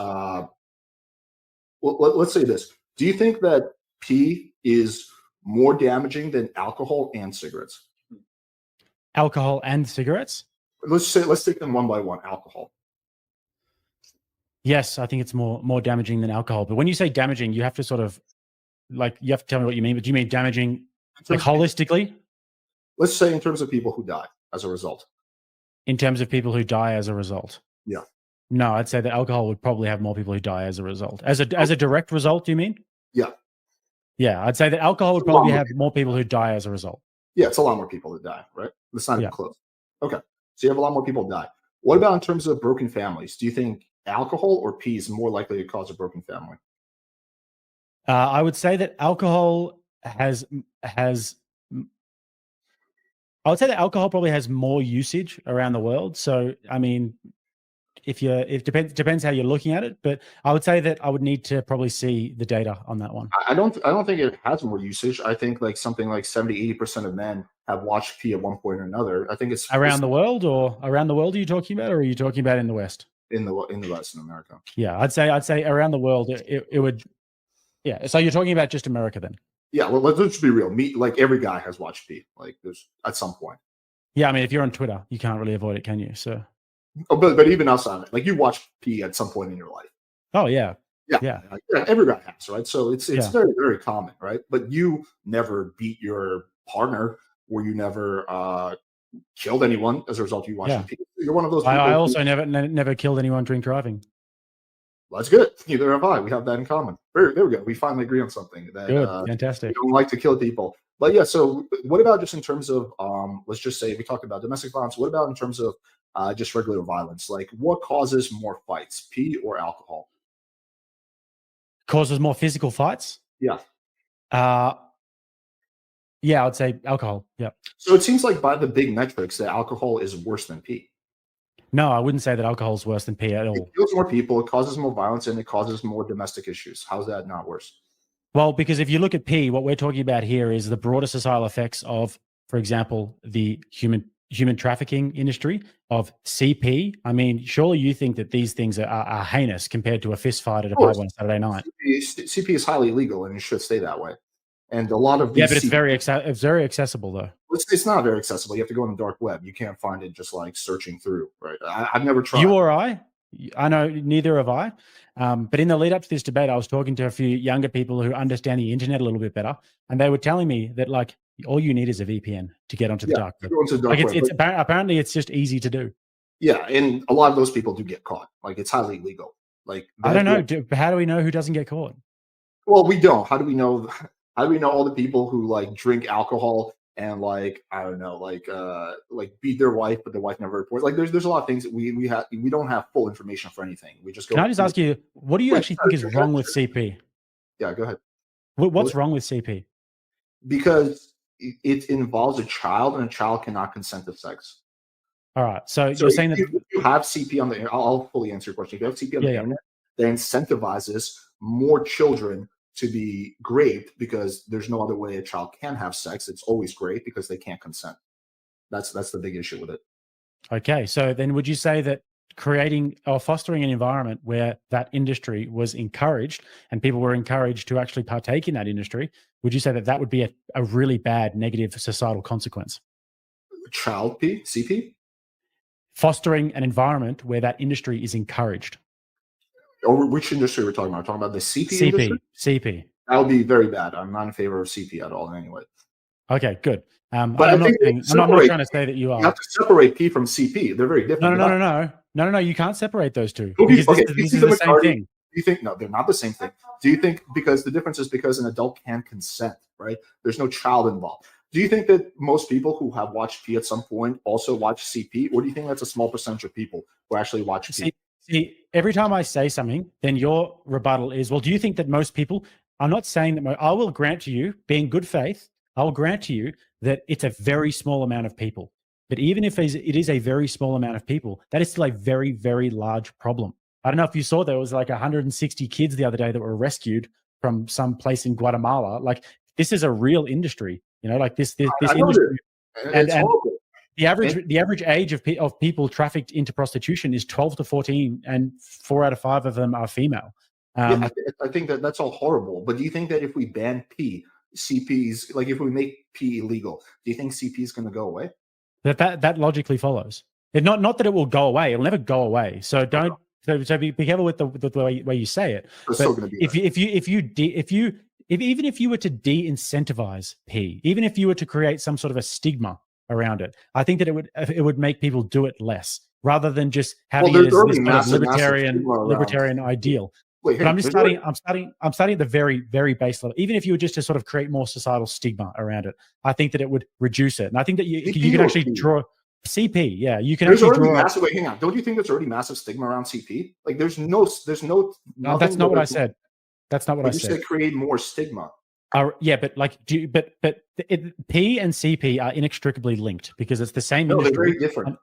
Let's say this. Do you think that pee is more damaging than alcohol and cigarettes? Alcohol and cigarettes? Let's take them one by one. Alcohol. Yes, I think it's more damaging than alcohol. But when you say damaging, you have to sort of you have to tell me what you mean. But do you mean damaging like holistically? Let's say in terms of people who die as a result. In terms of people who die as a result? Yeah. No, I'd say that alcohol would probably have more people who die as a result. As a direct result, do you mean? Yeah. Yeah, I'd say that alcohol would probably have more people who die as a result. Yeah, it's a lot more people that die, right? It's not even close. Okay. So you have a lot more people die. What about in terms of broken families? Do you think alcohol or pee is more likely to cause a broken family? I would say that alcohol has I would say that alcohol probably has more usage around the world. So, I mean, it depends how you're looking at it, but I would say that I would need to probably see the data on that one. I don't think it has more usage. I think like something like 70-80% of men have watched pee at one point or another. I think it's around the world, or around the world are you talking about, or are you talking about in the West? In the West, in America. Yeah, I'd say around the world it would. Yeah, so you're talking about just America then? Yeah, well, let's be real. Like every guy has watched pee. Like there's at some point. Yeah, I mean, if you're on Twitter, you can't really avoid it, can you? So. Oh, but even outside of it, like you watch pee at some point in your life. Oh yeah. Yeah, every guy has, right? So it's very, very common, right? But you never beat your partner, or you never killed anyone as a result of you watching pee. You're one of those people. I also never killed anyone drink driving. Well, that's good. Neither have I. We have that in common. There we go. We finally agree on something. That Good, we fantastic. don't like to kill people. But yeah, so what about just in terms of let's just say we talked about domestic violence. What about in terms of just regular violence? Like what causes more fights, pee or alcohol? Causes more physical fights? Yeah. Yeah, I'd say alcohol. Yeah. So it seems like by the big metrics that alcohol is worse than pee. No, I wouldn't say that alcohol is worse than pee at all. It kills more people, it causes more violence, and it causes more domestic issues. How's that not worse? Well, because if you look at pee, what we're talking about here is the broader societal effects of, for example, the human trafficking industry, of CP. I mean, surely you think that these things are heinous compared to a fist fight at a pub on a Saturday night. CP is highly illegal, and it should stay that way. And a lot of these, yeah, but it's very accessible though. It's not very accessible. You have to go on the dark web. You can't find it just like searching through. Right? I've never tried. You or I know neither have I. But in the lead up to this debate, I was talking to a few younger people who understand the internet a little bit better, and they were telling me that like all you need is a VPN to get onto the dark web. Apparently it's just easy to do. Yeah, and a lot of those people do get caught. Like it's highly illegal. Like I don't know. How do we know who doesn't get caught? Well, we don't. How do we know? How do we know all the people who like drink alcohol and like I don't know, like beat their wife, but their wife never reports? Like there's a lot of things that we don't have full information for anything. We just go. Can I just ask you, what do you actually think is wrong with CP? Yeah, go ahead. What's wrong with CP? Because it involves a child, and a child cannot consent to sex. All right. So you're saying that if you have CP on the internet, I'll fully answer your question. If you have CP on the internet, that incentivizes more children to be raped because there's no other way a child can have sex. It's always rape because they can't consent. That's the big issue with it. Okay. So then would you say that creating or fostering an environment where that industry was encouraged and people were encouraged to actually partake in that industry, would you say that that would be a really bad negative societal consequence? Child P, CP? Fostering an environment where that industry is encouraged. Or which industry we're talking about? We're talking about the CP industry? CP. That would be very bad. I'm not in favor of CP at all anyway. Okay, good. But I'm not trying to say that you are. You have to separate P from CP. They're very different. No. You can't separate those two. Because this is the same thing. Do you think, no, they're not the same thing. Do you think, because the difference is because an adult can consent, right? There's no child involved. Do you think that most people who have watched P at some point also watch CP? Or do you think that's a small percentage of people who actually watch P? See, every time I say something, then your rebuttal is, well, do you think that most people, I'm not saying that, I will grant to you, being good faith, I will grant to you that it's a very small amount of people. But even if it is a very small amount of people, that is still a very, very large problem. I don't know if you saw there was like 160 kids the other day that were rescued from some place in Guatemala. Like this is a real industry, like this industry. And the average age of people trafficked into prostitution is 12 to 14, and 4 out of 5 of them are female. I think that's all horrible. But do you think that if we ban P, CPs, like if we make P illegal, do you think CP is going to go away? That logically follows. Not that it will go away. It'll never go away. So don't. So be careful with the way you say it. But even if you were to de-incentivize P, even if you were to create some sort of a stigma around it, I think that it would make people do it less, rather than just having it as this kind of libertarian ideal. Wait, but I'm starting at the very, very base level. Even if you were just to sort of create more societal stigma around it, I think that it would reduce it. And I think that you can actually draw CP. Yeah, you can actually draw. Massive, wait, hang on. Don't you think there's already massive stigma around CP? Like there's no. No, that's not what I said. That's not what I said. You said create more stigma. Yeah, but like, P and CP are inextricably linked because it's the same industry. They're very different.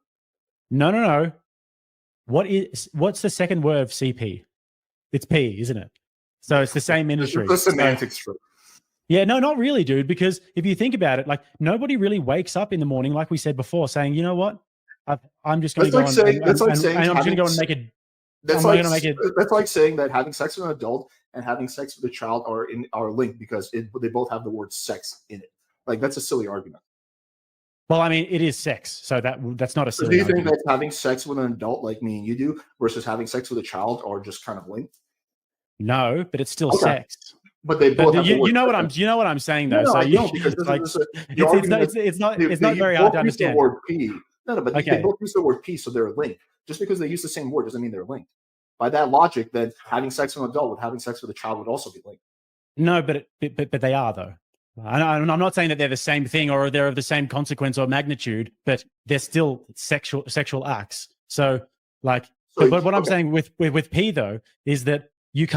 No. What's the second word of CP? It's P, isn't it? So it's the same industry. It's the semantics. Yeah, no, not really, dude. Because if you think about it, like nobody really wakes up in the morning, like we said before, saying, you know what, I'm just going to go and make it. That's like saying that having sex with an adult and having sex with a child are linked because they both have the word sex in it. Like that's a silly argument. Well, I mean, it is sex, so that's not a silly argument. Do you think that having sex with an adult like me and you do versus having sex with a child are just kind of linked? No, but it's still sex. But they both. You know what I'm saying though. No, so because it's not very hard to understand. The word P. They both use the word P, so they're linked. Just because they use the same word doesn't mean they're linked. By that logic, then having sex with an adult with having sex with a child would also be linked. No, but they are, though. I'm not saying that they're the same thing or they're of the same consequence or magnitude, but they're still sexual acts. So, like, but what I'm saying with P though is that the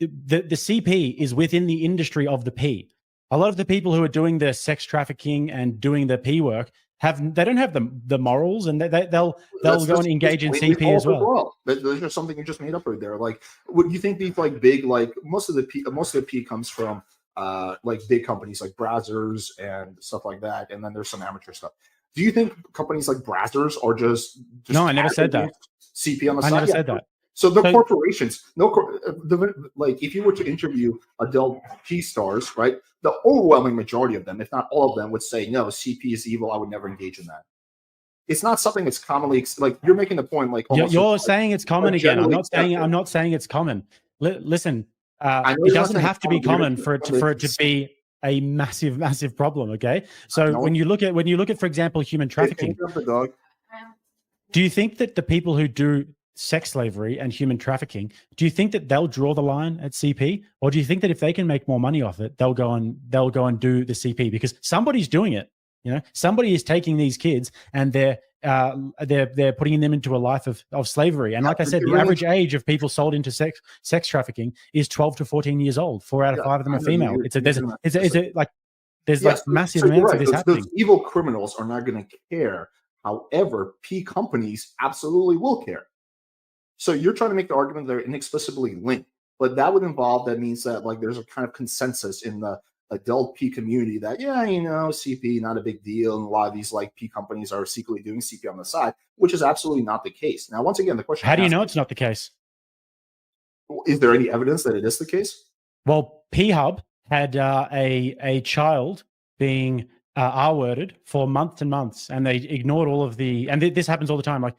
CP is within the industry of the P. A lot of the people who are doing the sex trafficking and doing the P work they don't have the morals, and they'll go and engage in CP as well. There's just something you just made up right there. Like, would you think these like big, like most of the P comes from like big companies like Brazzers and stuff like that, and then there's some amateur stuff. Do you think companies like Brazzers are just no? I never said that. CP on the side. I never said that. So the corporations, like if you were to interview adult P stars, right, the overwhelming majority of them, if not all of them, would say, no, CP is evil. I would never engage in that. It's not something that's commonly, like you're making the point, like you're saying it's common again. I'm not saying it's common. Listen, it doesn't have to be common for it to be a massive problem. Okay, so when you look at, for example, human trafficking, do you think that the people who do sex slavery and human trafficking, do you think that they'll draw the line at CP, or do you think that if they can make more money off it, they'll go and do the CP? Because somebody's doing it. Somebody is taking these kids and they're putting them into a life of slavery. And like I said, the average age of people sold into sex trafficking is 12 to 14 years old. 4 out of 5 of them are female. There's massive amounts of this happening. Those evil criminals are not going to care. However, P companies absolutely will care. So you're trying to make the argument they're inexplicably linked, but that means that like there's a kind of consensus in the adult P community that, CP, not a big deal. And a lot of these like P companies are secretly doing CP on the side, which is absolutely not the case. Now, once again, the question: how do you know it's not the case? Is there any evidence that it is the case? Well, P-Hub had a child being R-worded for months and months, and they ignored all of and this happens all the time. Like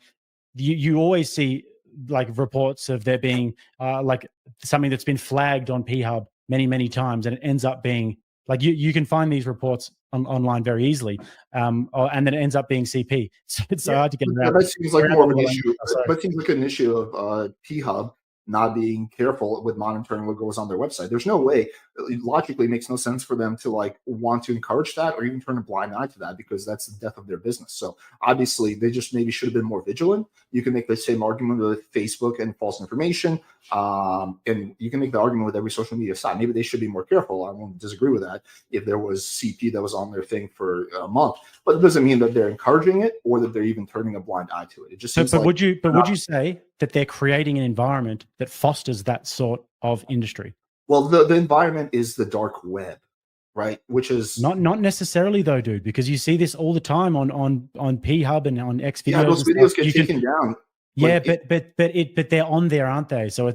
you always see like reports of there being like something that's been flagged on P-Hub many times, and it ends up being like you can find these reports online very easily, and then it ends up being CP. So it's so hard to get around. That seems like more of an issue. That seems like an issue of P-Hub not being careful with monitoring what goes on their website. There's no way, it logically makes no sense for them to like want to encourage that or even turn a blind eye to that, because that's the death of their business. So obviously they just maybe should have been more vigilant. You can make the same argument with Facebook and false information. And you can make the argument with every social media site. Maybe they should be more careful. I won't disagree with that if there was CP that was on their thing for a month, but it doesn't mean that they're encouraging it or that they're even turning a blind eye to it. It just seems would you say that they're creating an environment that fosters that sort of industry? Well, the environment is the dark web, right? Which is not necessarily though, dude, because you see this all the time on P-Hub and on X videos. Yeah, those videos get taken down. Yeah, but they're on there, aren't they? So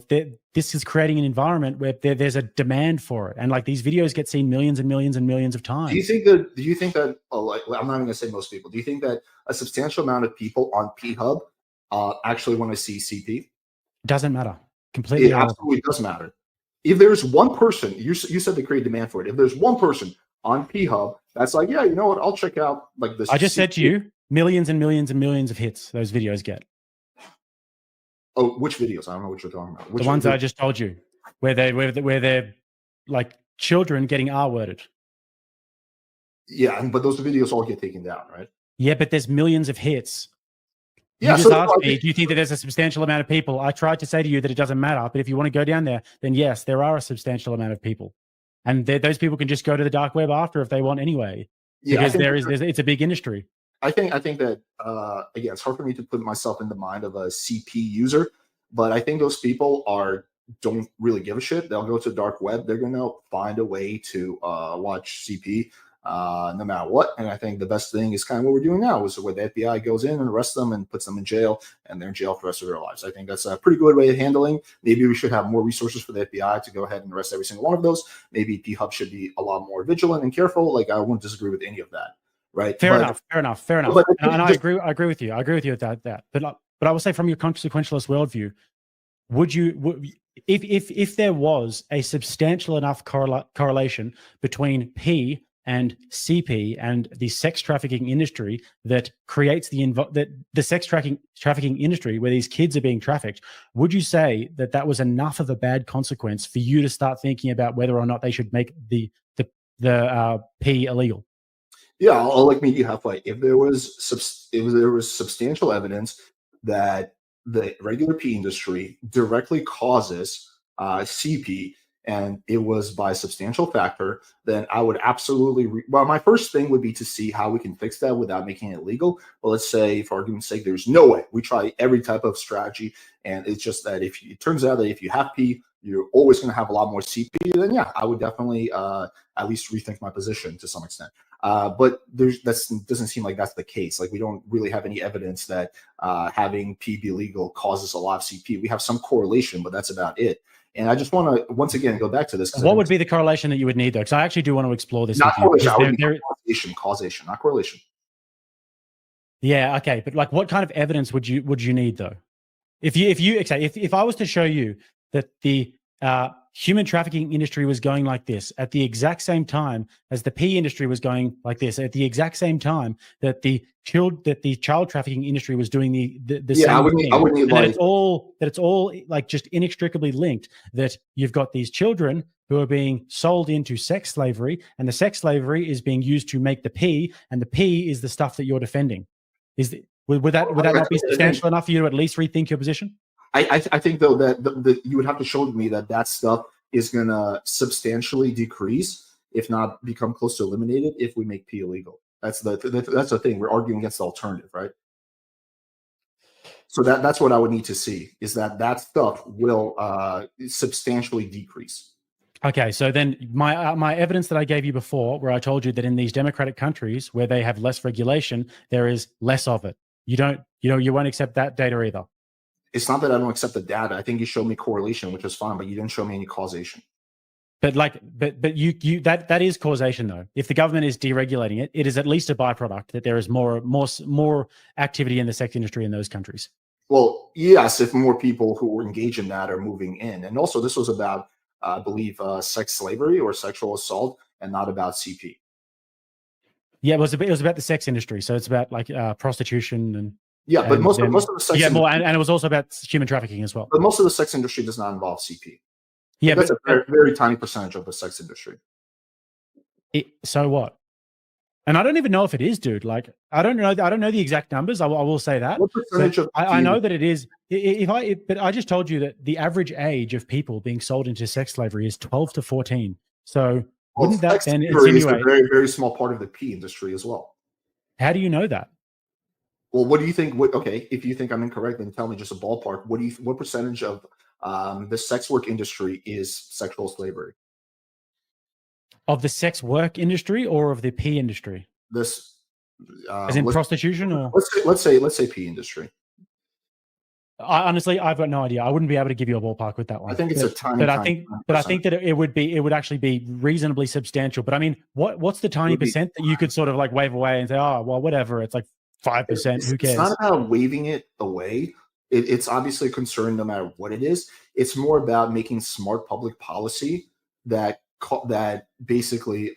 this is creating an environment where there's a demand for it, and like these videos get seen millions and millions and millions of times. Do you think that like I'm not even gonna say most people. Do you think that a substantial amount of people on P-Hub actually want to see CP? Doesn't matter. Completely. It absolutely does matter. If there's one person, you said they create demand for it. If there's one person on P-Hub that's like, yeah, you know what, I'll check out like this. I just said to you, millions and millions and millions of hits those videos get. Oh, which videos? I don't know what you're talking about. The ones I just told you, where they're like children getting R-worded. Yeah, but those videos all get taken down, right? Yeah, but there's millions of hits. Yeah, you just asked me, do you think that there's a substantial amount of people? I tried to say to you that it doesn't matter, but if you want to go down there, then yes, there are a substantial amount of people. And those people can just go to the dark web after if they want anyway. Yeah, because it's a big industry. I think that again, it's hard for me to put myself in the mind of a CP user, but I think those people don't really give a shit. They'll go to the dark web. They're going to find a way to watch CP no matter what. And I think the best thing is kind of what we're doing now, is where the FBI goes in and arrests them and puts them in jail, and they're in jail for the rest of their lives. I think that's a pretty good way of handling. Maybe we should have more resources for the FBI to go ahead and arrest every single one of those. Maybe P-Hub should be a lot more vigilant and careful. Like, I wouldn't disagree with any of that. Right. Fair enough. And I agree with you. I agree with you with that. But I will say, from your consequentialist worldview, if there was a substantial enough correlation between P and CP and the sex trafficking industry that creates the sex trafficking industry where these kids are being trafficked, would you say that that was enough of a bad consequence for you to start thinking about whether or not they should make the P illegal? Yeah, I'll like meet you halfway. If there was substantial evidence that the regular P industry directly causes CP, and it was by a substantial factor, then I would absolutely. Well, my first thing would be to see how we can fix that without making it legal. But let's say, for argument's sake, there's no way. We try every type of strategy, and it's just that it turns out that if you have P, you're always going to have a lot more CP. Then yeah, I would definitely at least rethink my position to some extent. But that doesn't seem like that's the case. Like we don't really have any evidence that having P be legal causes a lot of CP. We have some correlation, but that's about it. And I just want to once again go back to this. What would be the correlation that you would need, though? Because I actually do want to explore this. Not correlation, causation, not correlation. Yeah, okay, but like, what kind of evidence would you need, though? If I was to show you that the human trafficking industry was going like this at the exact same time as the P industry was going like this, at the exact same time that the child trafficking industry was doing the same thing, that it's all like just inextricably linked, that you've got these children who are being sold into sex slavery, and the sex slavery is being used to make the P, and the P is the stuff that you're defending. Would that not be substantial enough for you to at least rethink your position? I think though that you would have to show me that stuff is going to substantially decrease, if not become close to eliminated, if we make P illegal. That's the thing. We're arguing against the alternative, right? So that's what I would need to see, is that stuff will substantially decrease. Okay, so then my evidence that I gave you before, where I told you that in these democratic countries where they have less regulation, there is less of it. You won't accept that data either. It's not that I don't accept the data. I think you showed me correlation, which is fine, but you didn't show me any causation. But that is causation, though. If the government is deregulating it, it is at least a byproduct that there is more activity in the sex industry in those countries. Well, yes, if more people who were engaged in that are moving in, and also this was about, I believe, sex slavery or sexual assault, and not about CP. Yeah, it was about the sex industry, so it's about like prostitution and. Yeah, but most of the sex industry, and it was also about human trafficking as well. But most of the sex industry does not involve CP. Yeah, that's a very, very tiny percentage of the sex industry. So what? And I don't even know if it is, dude. Like, I don't know the exact numbers. I will say that. What percentage of I know that it is. But I just told you that the average age of people being sold into sex slavery is 12 to 14. So wouldn't that then insinuate is a very, very small part of the P industry as well? How do you know that? Well, what do you think? Okay, if you think I'm incorrect, then tell me just a ballpark. What percentage of the sex work industry is sexual slavery? Of the sex work industry or of the P industry? This, as in prostitution, or let's say P industry. Honestly, I've got no idea. I wouldn't be able to give you a ballpark with that one. I think it's a tiny. But I think that it would actually be reasonably substantial. But I mean, what's the tiny percent that you could sort of like wave away and say, oh well, whatever. It's like 5%. Who cares? It's not about waving it away. It's obviously a concern no matter what it is. It's more about making smart public policy that basically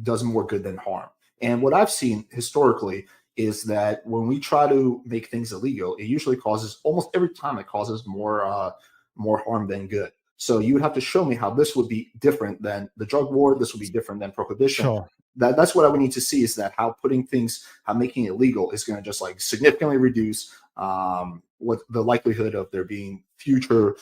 does more good than harm. And what I've seen historically is that when we try to make things illegal, it usually causes, almost every time it causes more harm than good. So you would have to show me how this would be different than the drug war. This would be different than prohibition. Sure. That's what I would need to see, is that how making it legal is going to just like significantly reduce what the likelihood of there being future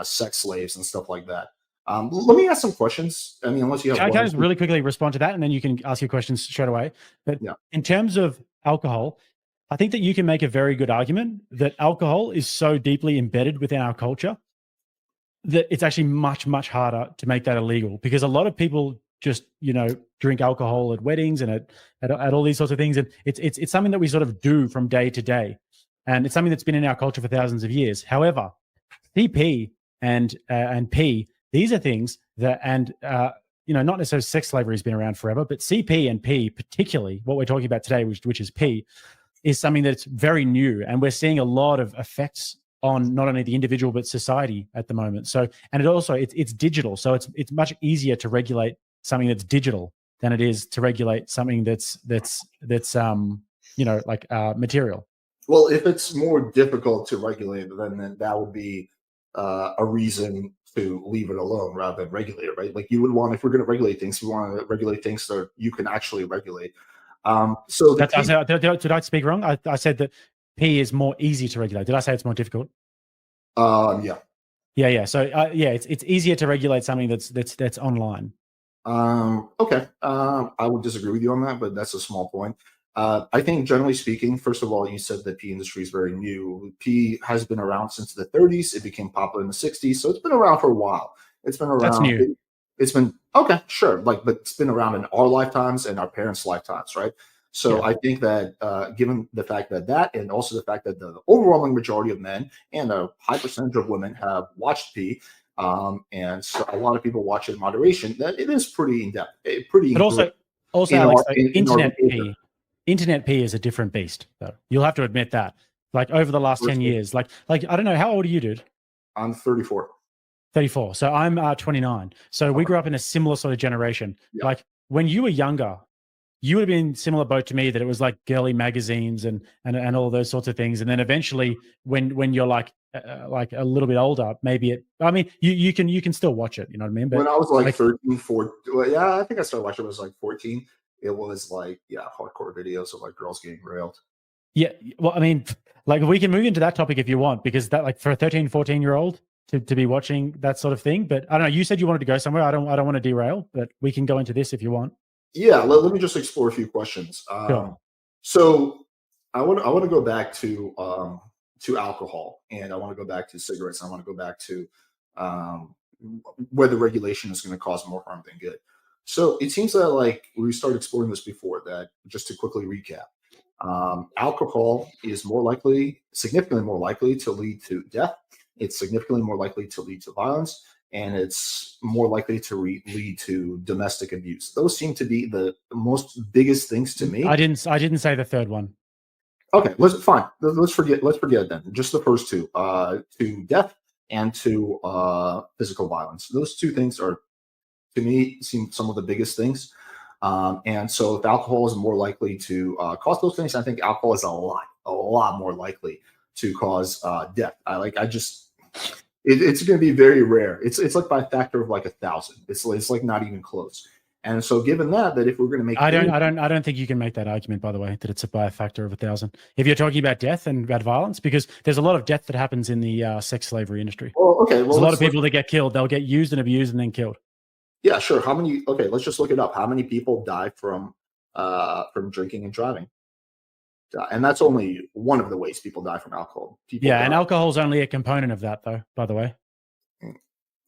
sex slaves and stuff like that. Let me ask some questions. I mean, unless you have. I can just really quickly respond to that, and then you can ask your questions straight away. But yeah, in terms of alcohol, I think that you can make a very good argument that alcohol is so deeply embedded within our culture that it's actually much, much harder to make that illegal, because a lot of people just, drink alcohol at weddings and at all these sorts of things. And it's something that we sort of do from day to day. And it's something that's been in our culture for thousands of years. However, CP and P, these are things that, not necessarily sex slavery has been around forever, but CP and P, particularly what we're talking about today, which is P, is something that's very new. And we're seeing a lot of effects on not only the individual, but society at the moment. So, and it's digital. So it's much easier to regulate something that's digital than it is to regulate something that's material. Well, if it's more difficult to regulate, then that would be a reason to leave it alone rather than regulate it, right? Like you would want, if we're going to regulate things, we want to regulate things so you can actually regulate. So did I speak wrong? I said that P is more easy to regulate. Did I say it's more difficult? Yeah. So it's easier to regulate something that's online. Okay. I would disagree with you on that, but that's a small point. I think generally speaking, first of all, you said the P industry is very new. P has been around since the 30s. It became popular in the 60s, so it's been around for a while. It's been around. That's new. It's been okay, sure. But it's been around in our lifetimes and our parents' lifetimes, right? So I think that given the fact that and also the fact that the overwhelming majority of men and a high percentage of women have watched P, and so a lot of people watch it in moderation, that it is pretty in depth, pretty. But also, Alex, Internet P is a different beast, though. You'll have to admit that. Like over the last 10 years, like I don't know, how old are you, dude? I'm 34. 34. So I'm 29. So we grew up in a similar sort of generation. Yeah. Like when you were younger, you would have been similar boat to me, that it was like girly magazines and all those sorts of things. And then eventually when you're like a little bit older, maybe you can still watch it, you know what I mean? But when I was like 13, 14, well, I think I started watching when I was like 14. It was like, hardcore videos of like girls getting railed. Yeah. Well, I mean, like we can move into that topic if you want, because that, like, for a 13, 14-year-old to be watching that sort of thing. But I don't know, you said you wanted to go somewhere. I don't want to derail, but we can go into this if you want. Yeah, let me just explore a few questions. Sure. So I want to go back to alcohol, and I want to go back to cigarettes. And I want to go back to whether regulation is going to cause more harm than good. So it seems that, like, we started exploring this before, that just to quickly recap, alcohol is significantly more likely to lead to death. It's significantly more likely to lead to violence, and it's more likely to lead to domestic abuse. Those seem to be the most biggest things to me. I didn't say the third one. Okay, let's forget then. Just the first two, to death and to physical violence. Those two things are, to me, seem some of the biggest things. And so if alcohol is more likely to cause those things, I think alcohol is a lot more likely to cause death. It's going to be very rare. It's like by a factor of like 1,000. It's like not even close. And so given that if we're going to make, I don't think you can make that argument, by the way, that it's by a factor of 1,000. If you're talking about death and about violence, because there's a lot of death that happens in the sex slavery industry. There's a lot of people that get killed. They'll get used and abused and then killed. Yeah, sure. How many? Okay, let's just look it up. How many people die from drinking and driving? And that's only one of the ways people die from alcohol. And alcohol is only a component of that, though, by the way.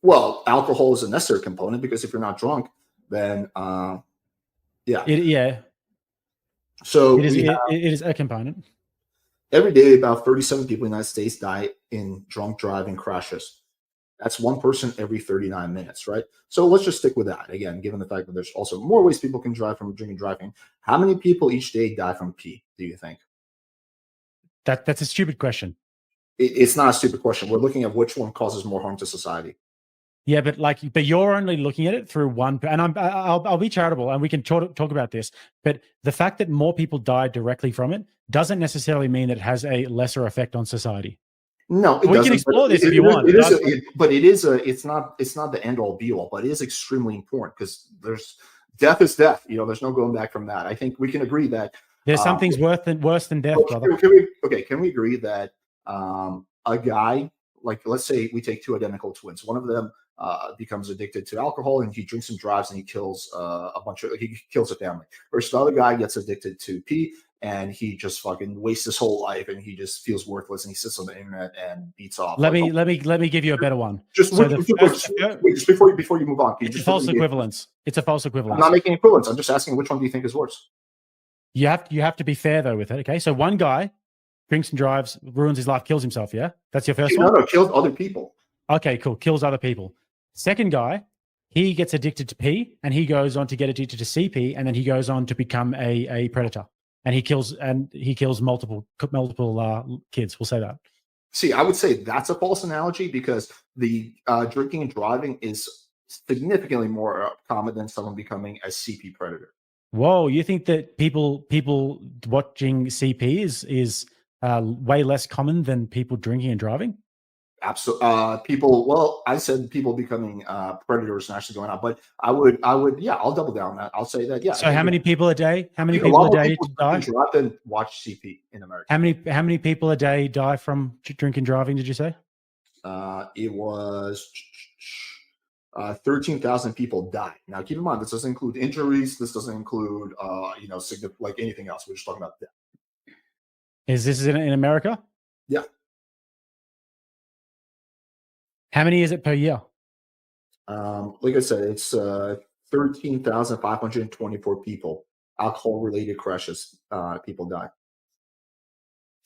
Well, alcohol is a necessary component, because if you're not drunk, then So it is a component. Every day, about 37 people in the United States die in drunk driving crashes. That's one person every 39 minutes, right? So let's just stick with that. Again, given the fact that there's also more ways people can drive from drinking and driving, how many people each day die from P, do you think? That's a stupid question. It's not a stupid question. We're looking at which one causes more harm to society. Yeah, but you're only looking at it through one, and I'll be charitable, and we can talk about this. But the fact that more people die directly from it doesn't necessarily mean that it has a lesser effect on society. No, we can explore this if you want. It's not the end all be all, but it is extremely important, because death is death. There's no going back from that. I think we can agree that there's some things worse than death, brother. Can we agree that a guy, like, let's say we take two identical twins, one of them becomes addicted to alcohol and he drinks and drives and he kills he kills a family, versus the other guy gets addicted to P and he just fucking wastes his whole life and he just feels worthless and he sits on the internet and beats off. Let me give you a better one. Just before you move on, it's a false equivalence. It's a false equivalence. I'm not making equivalence. I'm just asking, which one do you think is worse? You have to be fair though with it. Okay, so one guy drinks and drives, ruins his life, kills himself. Yeah, that's your first one. No, kills other people. Okay, cool. Kills other people. Second guy, he gets addicted to P and he goes on to get addicted to CP, and then he goes on to become a predator, and he kills multiple kids. We'll say that. See, I would say that's a false analogy, because the drinking and driving is significantly more common than someone becoming a CP predator. Whoa, you think that people watching CP is way less common than people drinking and driving? Absolutely. People, well, I said people becoming predators and actually going out, but I would, yeah, I'll double down on that. I'll say that, yeah. So how many people a day? How many a people lot a more day people die? drink and drive than watch CP in America. How many people a day die from drinking and driving, did you say? It was 13,000 people died. Now, keep in mind, this doesn't include injuries. This doesn't include, like anything else. We're just talking about death. Is this in America? Yeah. How many is it per year? Like I said, it's 13,524 people. Alcohol-related crashes, people die.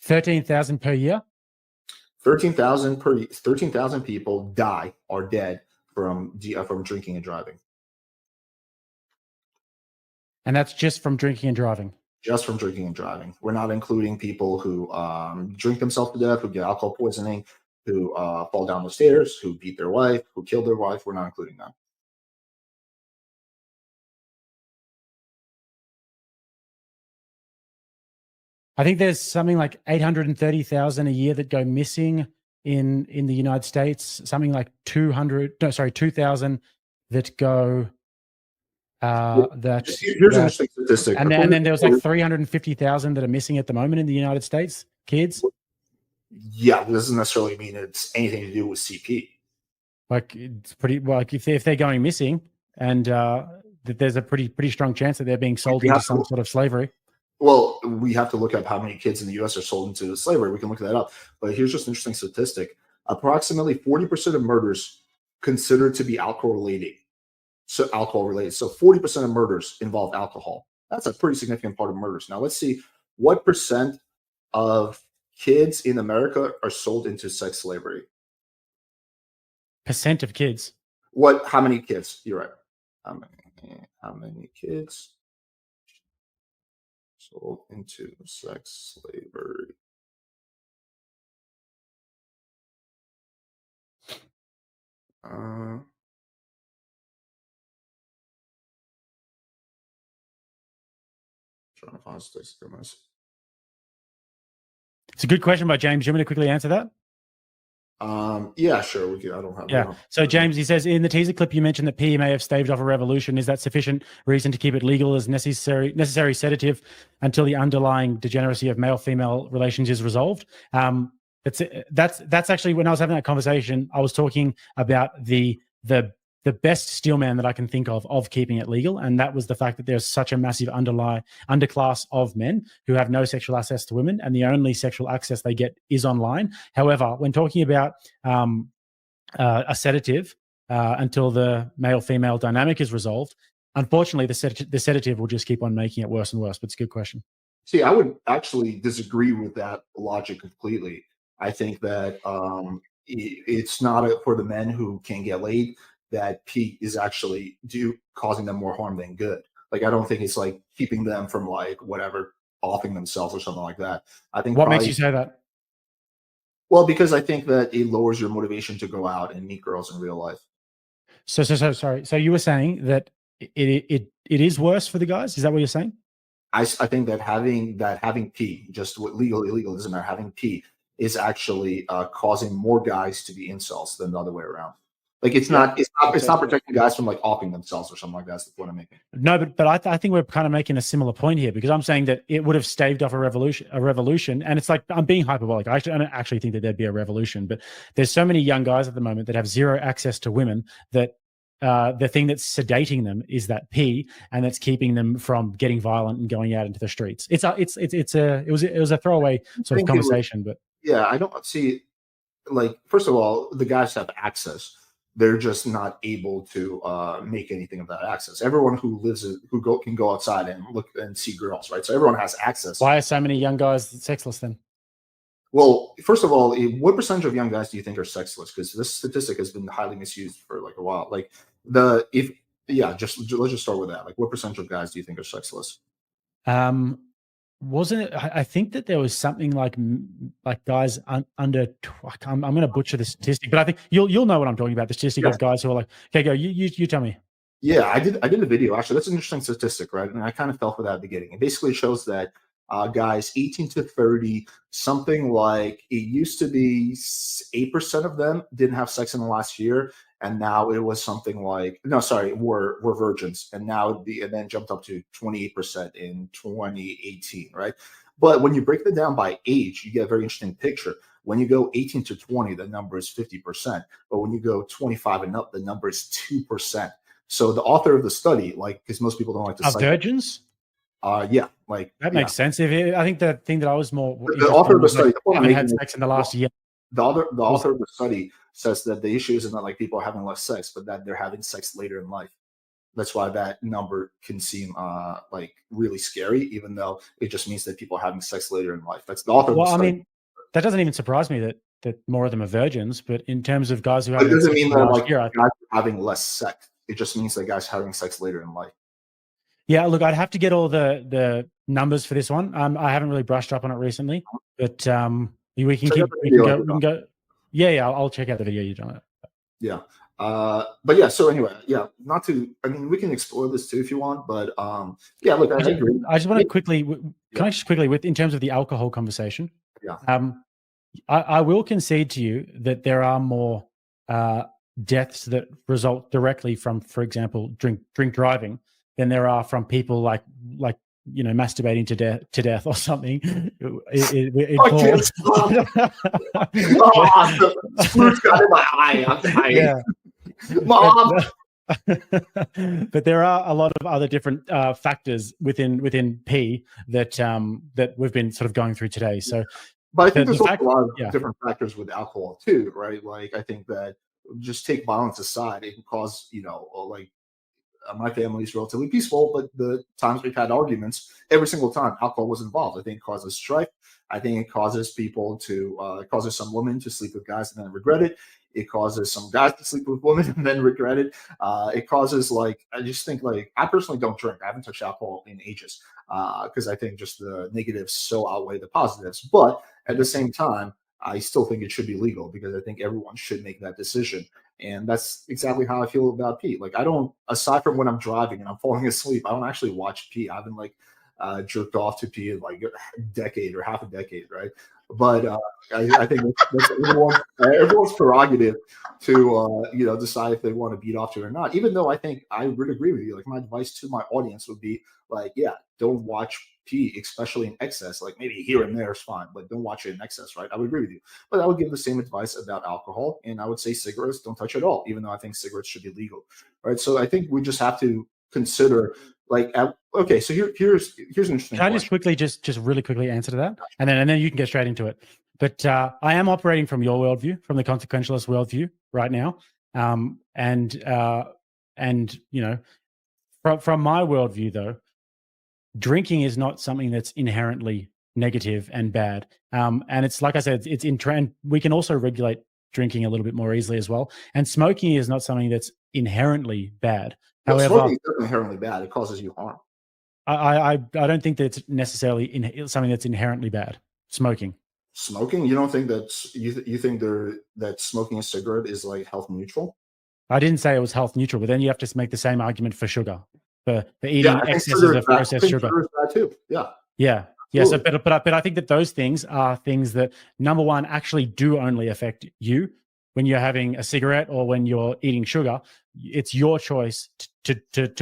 13,000 per year? 13,000 people die or dead from drinking and driving. And that's just from drinking and driving? Just from drinking and driving. We're not including people who drink themselves to death, who get alcohol poisoning, who fall down the stairs, who beat their wife, who killed their wife. We're not including them. I think there's something like 830,000 a year that go missing in the United States. Something like 2,000 that go. Here's an interesting statistic. And then there was like 350,000 that are missing at the moment in the United States, kids. Yeah, this doesn't necessarily mean it's anything to do with CP. Like it's pretty like if they're going missing, and that there's a pretty strong chance that they're being sold into some sort of slavery. Well, we have to look at how many kids in the U.S. are sold into slavery. We can look that up. But here's just an interesting statistic. Approximately 40% of murders considered to be alcohol-related. So 40% of murders involve alcohol. That's a pretty significant part of murders. Now, let's see what percent of kids in America are sold into sex slavery. Percent of kids? How many kids? You're right. How many kids sold into sex slavery? Trying to find statistics. It's a good question by James. Do you want me to quickly answer that? Yeah, sure. We can. I don't have. Yeah. So James, he says in the teaser clip you mentioned that PE may have staved off a revolution. Is that sufficient reason to keep it legal as necessary sedative until the underlying degeneracy of male-female relations is resolved? That's actually when I was having that conversation, I was talking about the best steelman that I can think of keeping it legal, and that was the fact that there's such a massive underclass of men who have no sexual access to women, and the only sexual access they get is online. However, when talking about a sedative until the male-female dynamic is resolved, unfortunately, the sedative will just keep on making it worse and worse. But it's a good question. See, I would actually disagree with that logic completely. I think that it's not for the men who can't get laid that P is actually causing them more harm than good. Like, I don't think it's like keeping them from like whatever offing themselves or something like that. I think what makes you say that? Well, because I think that it lowers your motivation to go out and meet girls in real life. So sorry. So you were saying that it is worse for the guys? Is that what you're saying? I think that having P, just what legal, illegal doesn't matter, having P is actually causing more guys to be incels than the other way around. Like it's not protecting guys from like offing themselves or something like that. That's the point I'm making. No, but I think we're kind of making a similar point here, because I'm saying that it would have staved off a revolution, and it's like I'm being hyperbolic. I don't actually think that there'd be a revolution, but there's so many young guys at the moment that have zero access to women that the thing that's sedating them is that P, and that's keeping them from getting violent and going out into the streets. It was a throwaway sort of conversation, but yeah, I don't see, like, first of all, the guys have access. They're just not able to make anything of that access. Everyone who can go outside and look and see girls, right? So everyone has access. Why are so many young guys sexless then? Well, first of all, what percentage of young guys do you think are sexless? Because this statistic has been highly misused for like a while. Like let's just start with that. Like, what percentage of guys do you think are sexless? wasn't it? I think that there was something like guys under. I'm going to butcher the statistic, but I think you'll know what I'm talking about. The statistic of guys who are like, okay, go. You tell me. Yeah, I did a video actually. That's an interesting statistic, right? And I kind of fell for that at the beginning. It basically shows that guys 18 to 30, something like it used to be 8% of them didn't have sex in the last year, and now it was something like were virgins, and now and then jumped up to 28% in 2018, right? But when you break it down by age, you get a very interesting picture. When you go 18 to 20, the number is 50%, but when you go 25 and up, the number is 2%. So the author of the study, like, because most people don't like to Are cite virgins? Yeah, like that makes sense. I think the thing that I was more the author of the study, haven't had sex in the last year. The author of the study says that the issue isn't that like people are having less sex, but that they're having sex later in life. That's why that number can seem like really scary, even though it just means that people are having sex later in life. That's the author of the study. I mean, that doesn't even surprise me that more of them are virgins. But in terms of guys who it doesn't mean that like year, guys are having less sex. It just means that guys are having sex later in life. Yeah, look, I'd have to get all the numbers for this one. I haven't really brushed up on it recently, but we can go. Yeah, I'll check out the video you've done. Yeah. But yeah, so anyway, yeah, we can explore this too if you want, but yeah, look, I agree. I just want to quickly, can I just quickly, in terms of the alcohol conversation? Yeah. I will concede to you that there are more deaths that result directly from, for example, drink driving than there are from people like masturbating to death or something. Screw's got in my eye. I'm tired. Yeah. Mom. But there are a lot of other different factors within P that we've been sort of going through today. So, but I think there's also a lot of different factors with alcohol too, right? Like I think that just take violence aside, it can cause my family is relatively peaceful, but the times we've had arguments, every single time alcohol was involved. I think it causes strife. I think it causes people to causes some women to sleep with guys and then regret it. It causes some guys to sleep with women and then regret it. It causes I just think I personally don't drink. I haven't touched alcohol in ages because I think just the negatives so outweigh the positives. But at the same time, I still think it should be legal because I think everyone should make that decision. And that's exactly how I feel about P. I don't, aside from when I'm driving and I'm falling asleep, I don't actually watch P. I haven't jerked off to P in a decade or half a decade, right? But I think that's everyone's prerogative to decide if they want to beat off to it or not. Even though I think I would agree with you. My advice to my audience would be don't watch P, especially in excess. Maybe here and there is fine, but don't watch it in excess, right? I would agree with you. But I would give the same advice about alcohol, and I would say cigarettes don't touch at all, even though I think cigarettes should be legal, right? So I think we just have to consider okay, so here's an interesting. Can I just quickly, just really quickly answer to that, and then you can get straight into it. But I am operating from your worldview, from the consequentialist worldview, right now, and from my worldview, though, drinking is not something that's inherently negative and bad, and it's like I said, it's in trend. We can also regulate drinking a little bit more easily as well, and smoking is not something that's inherently bad. However, smoking is inherently bad. It causes you harm. I don't think that it's necessarily something that's inherently bad. Smoking. You don't think that's you think that smoking a cigarette is health neutral? I didn't say it was health neutral, but then you have to make the same argument for sugar, for eating excesses of processed sugar. That too. Yeah. Yeah. Yeah. So, but I think that those things are things that, number one, actually do only affect you when you're having a cigarette or when you're eating sugar. It's your choice to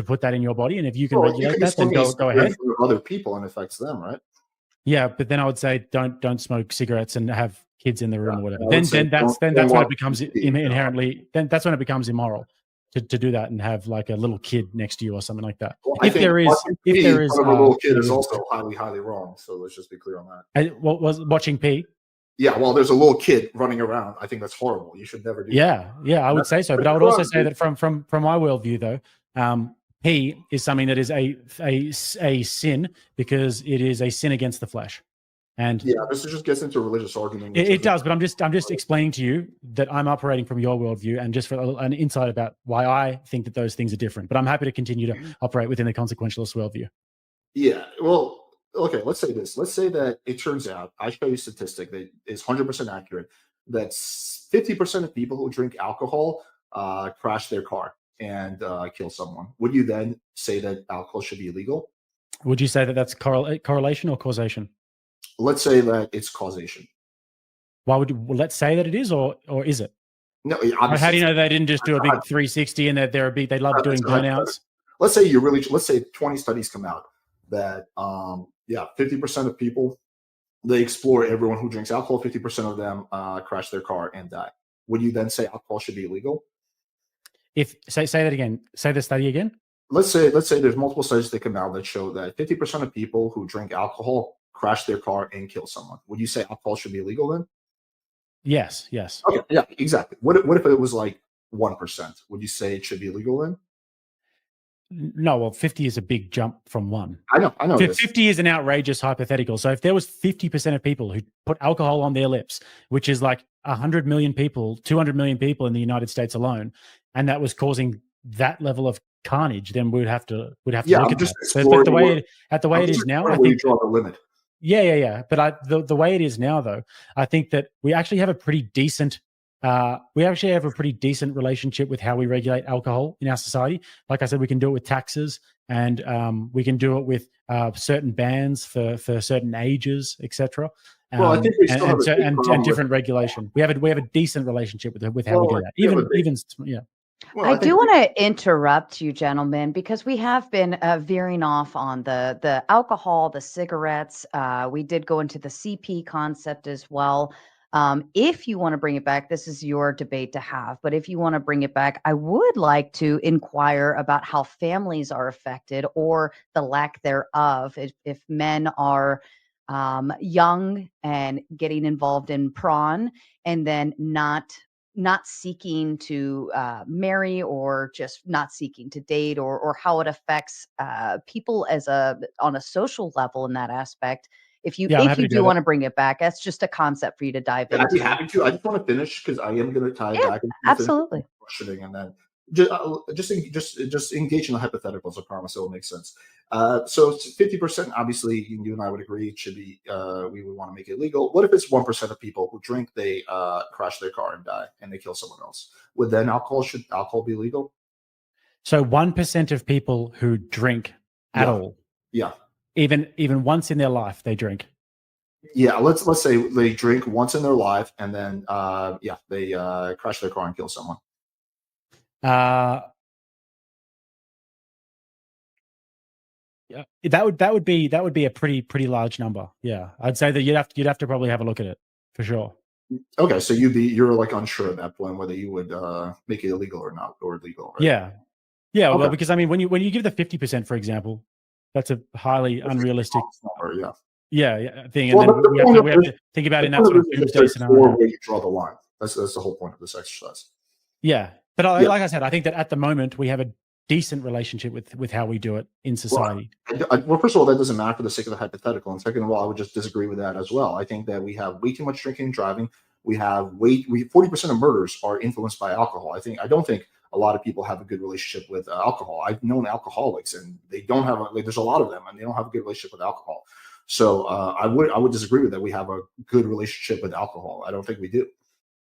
put that in your body, and if you can regulate that, then go ahead. For other people, and affects them, right? Yeah, but then I would say don't smoke cigarettes and have kids in the room or whatever. Then that's when it becomes inherently. Then that's when it becomes immoral to do that and have a little kid next to you or something like that. Well, if there is a little kid is also highly wrong. So let's just be clear on that. What was watching P? Yeah, well, there's a little kid running around. I think that's horrible. You should never do that. Yeah, I would say so. But I would also say that from my worldview, though, P is something that is a sin because it is a sin against the flesh. And this just gets into a religious argument. It does, but I'm just explaining to you that I'm operating from your worldview and just for an insight about why I think that those things are different. But I'm happy to continue to operate within the consequentialist worldview. Yeah, well, okay, let's say this. Let's say that it turns out, I show you a statistic that is 100% accurate, that 50% of people who drink alcohol crash their car and kill someone. Would you then say that alcohol should be illegal? Would you say that that's correlation or causation? Let's say that it's causation. Why would you, well, let's say that it is, or is it? No, Or how do you know they didn't just do a big 360 and that they love doing burnouts? Let's say 20 studies come out that 50% of people, they explore everyone who drinks alcohol, 50% of them crash their car and die. Would you then say alcohol should be illegal? If say that again, say the study again. Let's say there's multiple studies that come out that show that 50% of people who drink alcohol crash their car and kill someone. Would you say alcohol should be illegal then? Yes. Okay, yeah, exactly. What if it was like 1%? Would you say it should be illegal then? No, well, 50 is a big jump from 1. I know. 50 is an outrageous hypothetical. So if there was 50% of people who put alcohol on their lips, which is like 100 million people, 200 million people in the United States alone, and that was causing that level of carnage, then we'd have to look at that. But the way it is now, I think you draw the limit. Yeah. But the way it is now, though, I think that we actually have a pretty decent relationship with how we regulate alcohol in our society. Like I said, we can do it with taxes, and we can do it with certain bans for certain ages, etc. Well, I think we still and different regulation. We have a decent relationship with how we do that. Well, I do want to interrupt you, gentlemen, because we have been veering off on the alcohol, the cigarettes. We did go into the CP concept as well. If you want to bring it back, this is your debate to have. But if you want to bring it back, I would like to inquire about how families are affected, or the lack thereof. If men are young and getting involved in prawn, and then not seeking to marry, or just not seeking to date, or how it affects people on a social level in that aspect. If you do want to bring it back, that's just a concept for you to dive into. I'd be happy to. I just want to finish because I am going to tie back into absolutely questioning, and then just engage in the hypotheticals. I promise it will make sense. So 50%, obviously, you and I would agree it should be. We would want to make it legal. What if it's 1% of people who drink, they crash their car and die, and they kill someone else? Would then alcohol be legal? So 1% of people who drink at all. Yeah. Even once in their life they drink. Yeah, let's say they drink once in their life, and then they crash their car and kill someone. Yeah, that would be a pretty large number. Yeah, I'd say that you'd have to probably have a look at it for sure. Okay, so you're like unsure at that point whether you would make it illegal or not, or legal. Right? Yeah. Okay. Well, because I mean, when you give the 50%, for example, that's a highly unrealistic number. Thing, and then we have to think about it in that sort of doomsday scenario. Where you draw the line. That's the whole point of this exercise. Yeah, but like I said, I think that at the moment we have a decent relationship with how we do it in society. Well, first of all, that doesn't matter for the sake of the hypothetical, and second of all, I would just disagree with that as well. I think that we have way too much drinking and driving. We have 40% of murders are influenced by alcohol. I don't think a lot of people have a good relationship with alcohol. I've known alcoholics, and they don't have there's a lot of them, and they don't have a good relationship with alcohol. So I would disagree with that. We have a good relationship with alcohol. I don't think we do.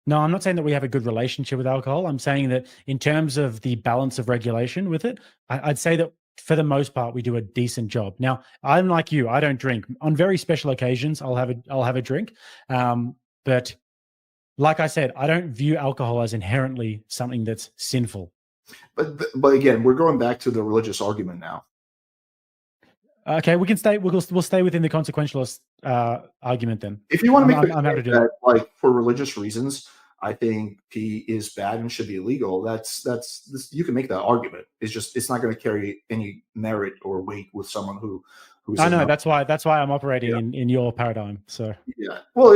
No, I'm not saying that we have a good relationship with alcohol. I'm saying that in terms of the balance of regulation with it, I'd say that for the most part we do a decent job. Now, I'm like you. I don't drink. On very special occasions, I'll have a drink. But like I said, I don't view alcohol as inherently something that's sinful. But again, we're going back to the religious argument now. Okay, we can stay. We'll stay within the consequentialist argument then. If you want to make I'm happy to do that, like for religious reasons, I think pee is bad and should be illegal. That's you can make that argument. It's not going to carry any merit or weight with someone who's. I know that's why I'm operating in your paradigm. So well,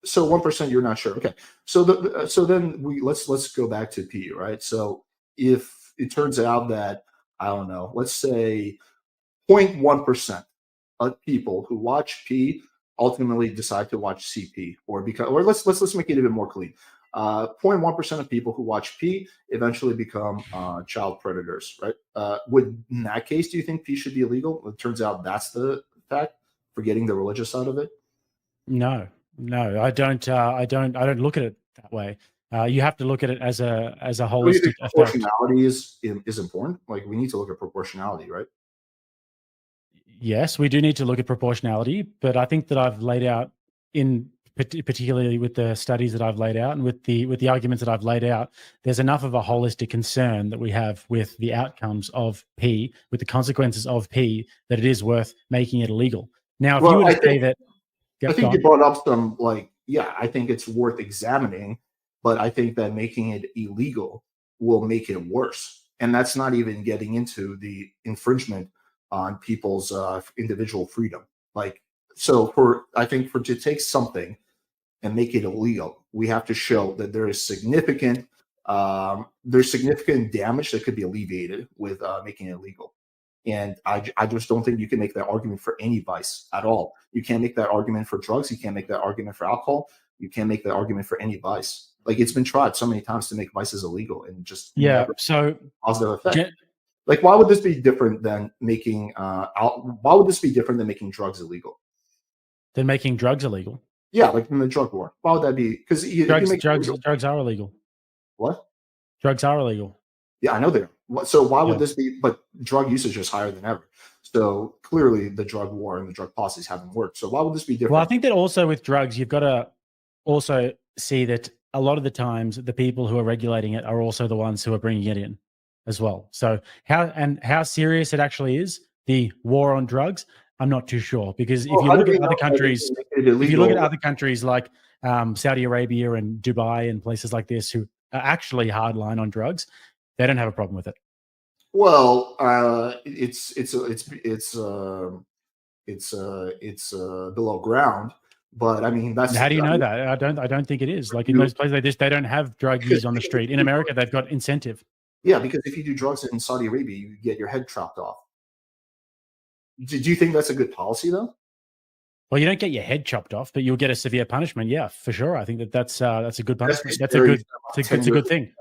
So 1% you're not sure. Okay, so then let's go back to pee, right? So if it turns out that, I don't know, let's say 0.1% of people who watch P ultimately decide to watch CP, or let's make it even more clean. 0.1% of people who watch P eventually become child predators, right? In that case, do you think P should be illegal? It turns out that's the fact, forgetting the religious side of it. No, I don't. I don't look at it that way. You have to look at it as a Do you holistic think effect. proportionality is important? Like, we need to look at proportionality, right? Yes, we do need to look at proportionality, but I think that I've laid out particularly with the studies that I've laid out and with the arguments that I've laid out, there's enough of a holistic concern that we have with the outcomes of P, with the consequences of P, that it is worth making it illegal. Now, if you were to say that, I think you brought up some, like, yeah, I think it's worth examining, but I think that making it illegal will make it worse. And that's not even getting into the infringement on people's individual freedom. Like, so I think to take something and make it illegal, we have to show that there is significant damage that could be alleviated with making it legal. And I just don't think you can make that argument for any vice at all. You can't make that argument for drugs. You can't make that argument for alcohol. You can't make that argument for any vice. Like, it's been tried so many times to make vices illegal and just never positive effect. Like, why would this be different than making drugs illegal? Than making drugs illegal? Yeah, like in the drug war. Why would that be? Because drugs are illegal. What? Drugs are illegal. Yeah, I know they are. So why would this be? But drug usage is higher than ever. So clearly the drug war and the drug policies haven't worked. So why would this be different? Well, I think that also with drugs, you've got to also see that a lot of the times the people who are regulating it are also the ones who are bringing it in as well. So how serious it actually is, the war on drugs, I'm not too sure, because if you look at other countries like Saudi Arabia and Dubai and places like this who are actually hardline on drugs, they don't have a problem with it. Well, it's below ground, but I mean, that's how do you know that? I don't think it is. Like, in those places like this, they don't have drug use on the street. In America, they've got incentive. Yeah, because if you do drugs in Saudi Arabia, you get your head chopped off. Do you think that's a good policy, though? Well, you don't get your head chopped off, but you'll get a severe punishment. Yeah, for sure. I think that's a good punishment. That's a good thing.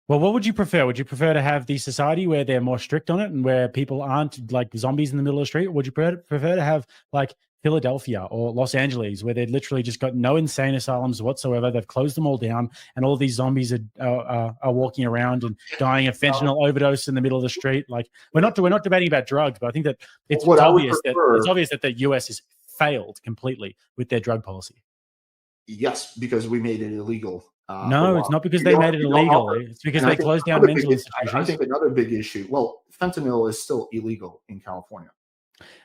Well, what would you prefer? Would you prefer to have the society where they're more strict on it and where people aren't like zombies in the middle of the street? Or would you prefer to have like Philadelphia or Los Angeles, where they've literally just got no insane asylums whatsoever? They've closed them all down, and all these zombies are walking around and dying of fentanyl overdose in the middle of the street. Like, we're not debating about drugs, but I think that it's obvious that the US has failed completely with their drug policy. Yes, because we made it illegal. No, it's not because they made it illegal. It's because they closed down mental institutions. I think another big issue. Well, fentanyl is still illegal in California.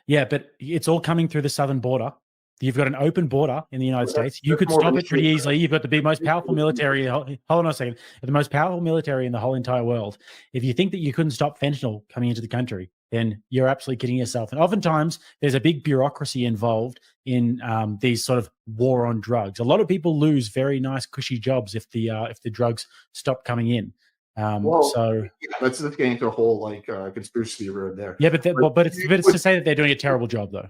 Yeah, but it's all coming through the southern border. You've got an open border in the United States. You could stop it pretty easily. You've got the most powerful military. Hold on a second. The most powerful military in the whole entire world. If you think that you couldn't stop fentanyl coming into the country, then you're absolutely kidding yourself. And oftentimes, there's a big bureaucracy involved in these sort of war on drugs. A lot of people lose very nice, cushy jobs if the drugs stop coming in. That's getting into a whole like conspiracy theory there. Yeah, but it's to say that they're doing a terrible job, though.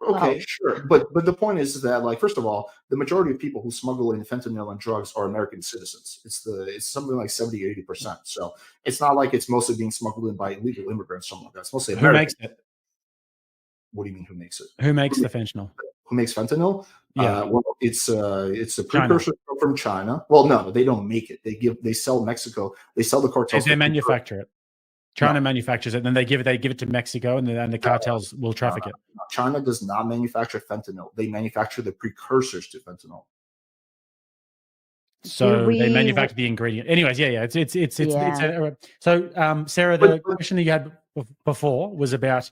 Okay, sure, but the point is that, like, first of all, the majority of people who smuggle in fentanyl and drugs are American citizens. It's something like 70-80%. So it's not like it's mostly being smuggled in by illegal immigrants. Something like that. It's mostly American. Who makes it? What do you mean? Who makes it? Who makes the fentanyl? Who makes fentanyl? Yeah, well, it's a precursor from China. Well, no, they don't make it. They sell Mexico. They sell the cartels. They manufacture it. China manufactures it, and then they give it to Mexico, and the cartels will traffic it. China does not manufacture fentanyl. They manufacture the precursors to fentanyl. So they manufacture the ingredient. Anyways, so Sarah, the question that you had before was about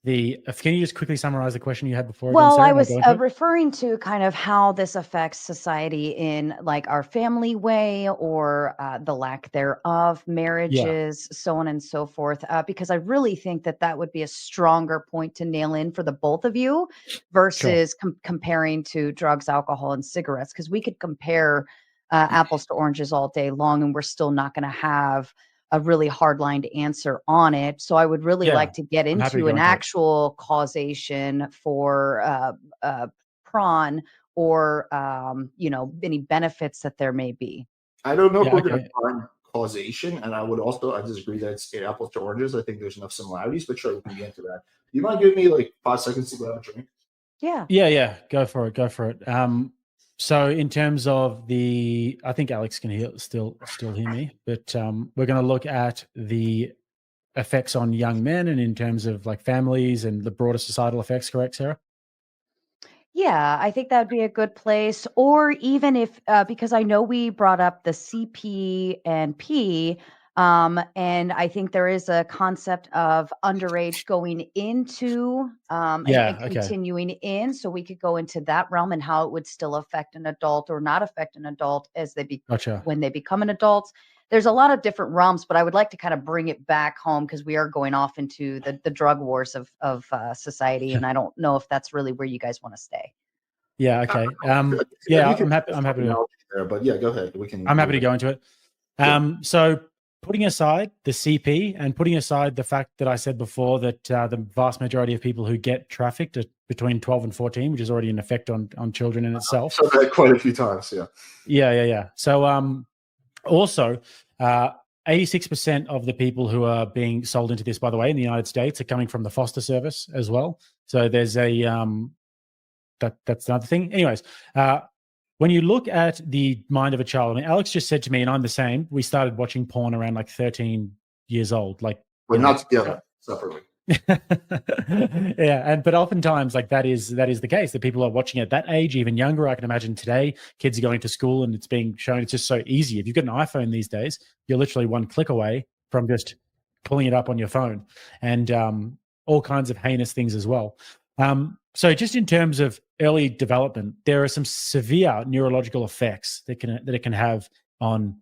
can you just quickly summarize the question you had before? Well, again, I was referring to kind of how this affects society in like our family way or the lack thereof, marriages, so on and so forth, because I really think that would be a stronger point to nail in for the both of you versus comparing to drugs, alcohol, and cigarettes, because we could compare apples to oranges all day long, and we're still not going to have a really hard-lined answer on it. So I would really like to get into an actual causation for prawn or any benefits that there may be. I don't know if Yeah, we're going okay. to find causation, and I disagree that it's apples to oranges. I think there's enough similarities, but sure, we can get into that. You mind giving me like 5 seconds to grab a drink? Yeah. Go for it. So in terms of I think Alex can still hear me, but we're going to look at the effects on young men and in terms of like families and the broader societal effects, correct, Sarah? Yeah, I think that would be a good place. Or even if, because I know we brought up the CP and P, and I think there is a concept of underage going into and Okay. continuing in. So we could go into that realm and how it would still affect an adult or not affect an adult Gotcha. when they become an adult. There's a lot of different realms, but I would like to kind of bring it back home because we are going off into the drug wars of society, and I don't know if that's really where you guys want to stay. Yeah, okay. You can I'm happy to there, but yeah, go ahead. We can. I'm happy to go into it. Sure. So putting aside the CP and putting aside the fact that I said before that the vast majority of people who get trafficked are between 12 and 14, which is already an effect on children in itself. Said that quite a few times, yeah. Yeah. So also 86% of the people who are being sold into this, by the way, in the United States are coming from the foster service as well. So there's a that's another thing. Anyways, when you look at the mind of a child, I mean, Alex just said to me, and I'm the same, we started watching porn around like 13 years old. Like, we're not together, separately. Yeah, but oftentimes like that is the case, that people are watching at that age, even younger. I can imagine today kids are going to school and it's being shown. It's just so easy. If you've got an iPhone these days, you're literally one click away from just pulling it up on your phone, and all kinds of heinous things as well. So just in terms of early development, there are some severe neurological effects that it can have on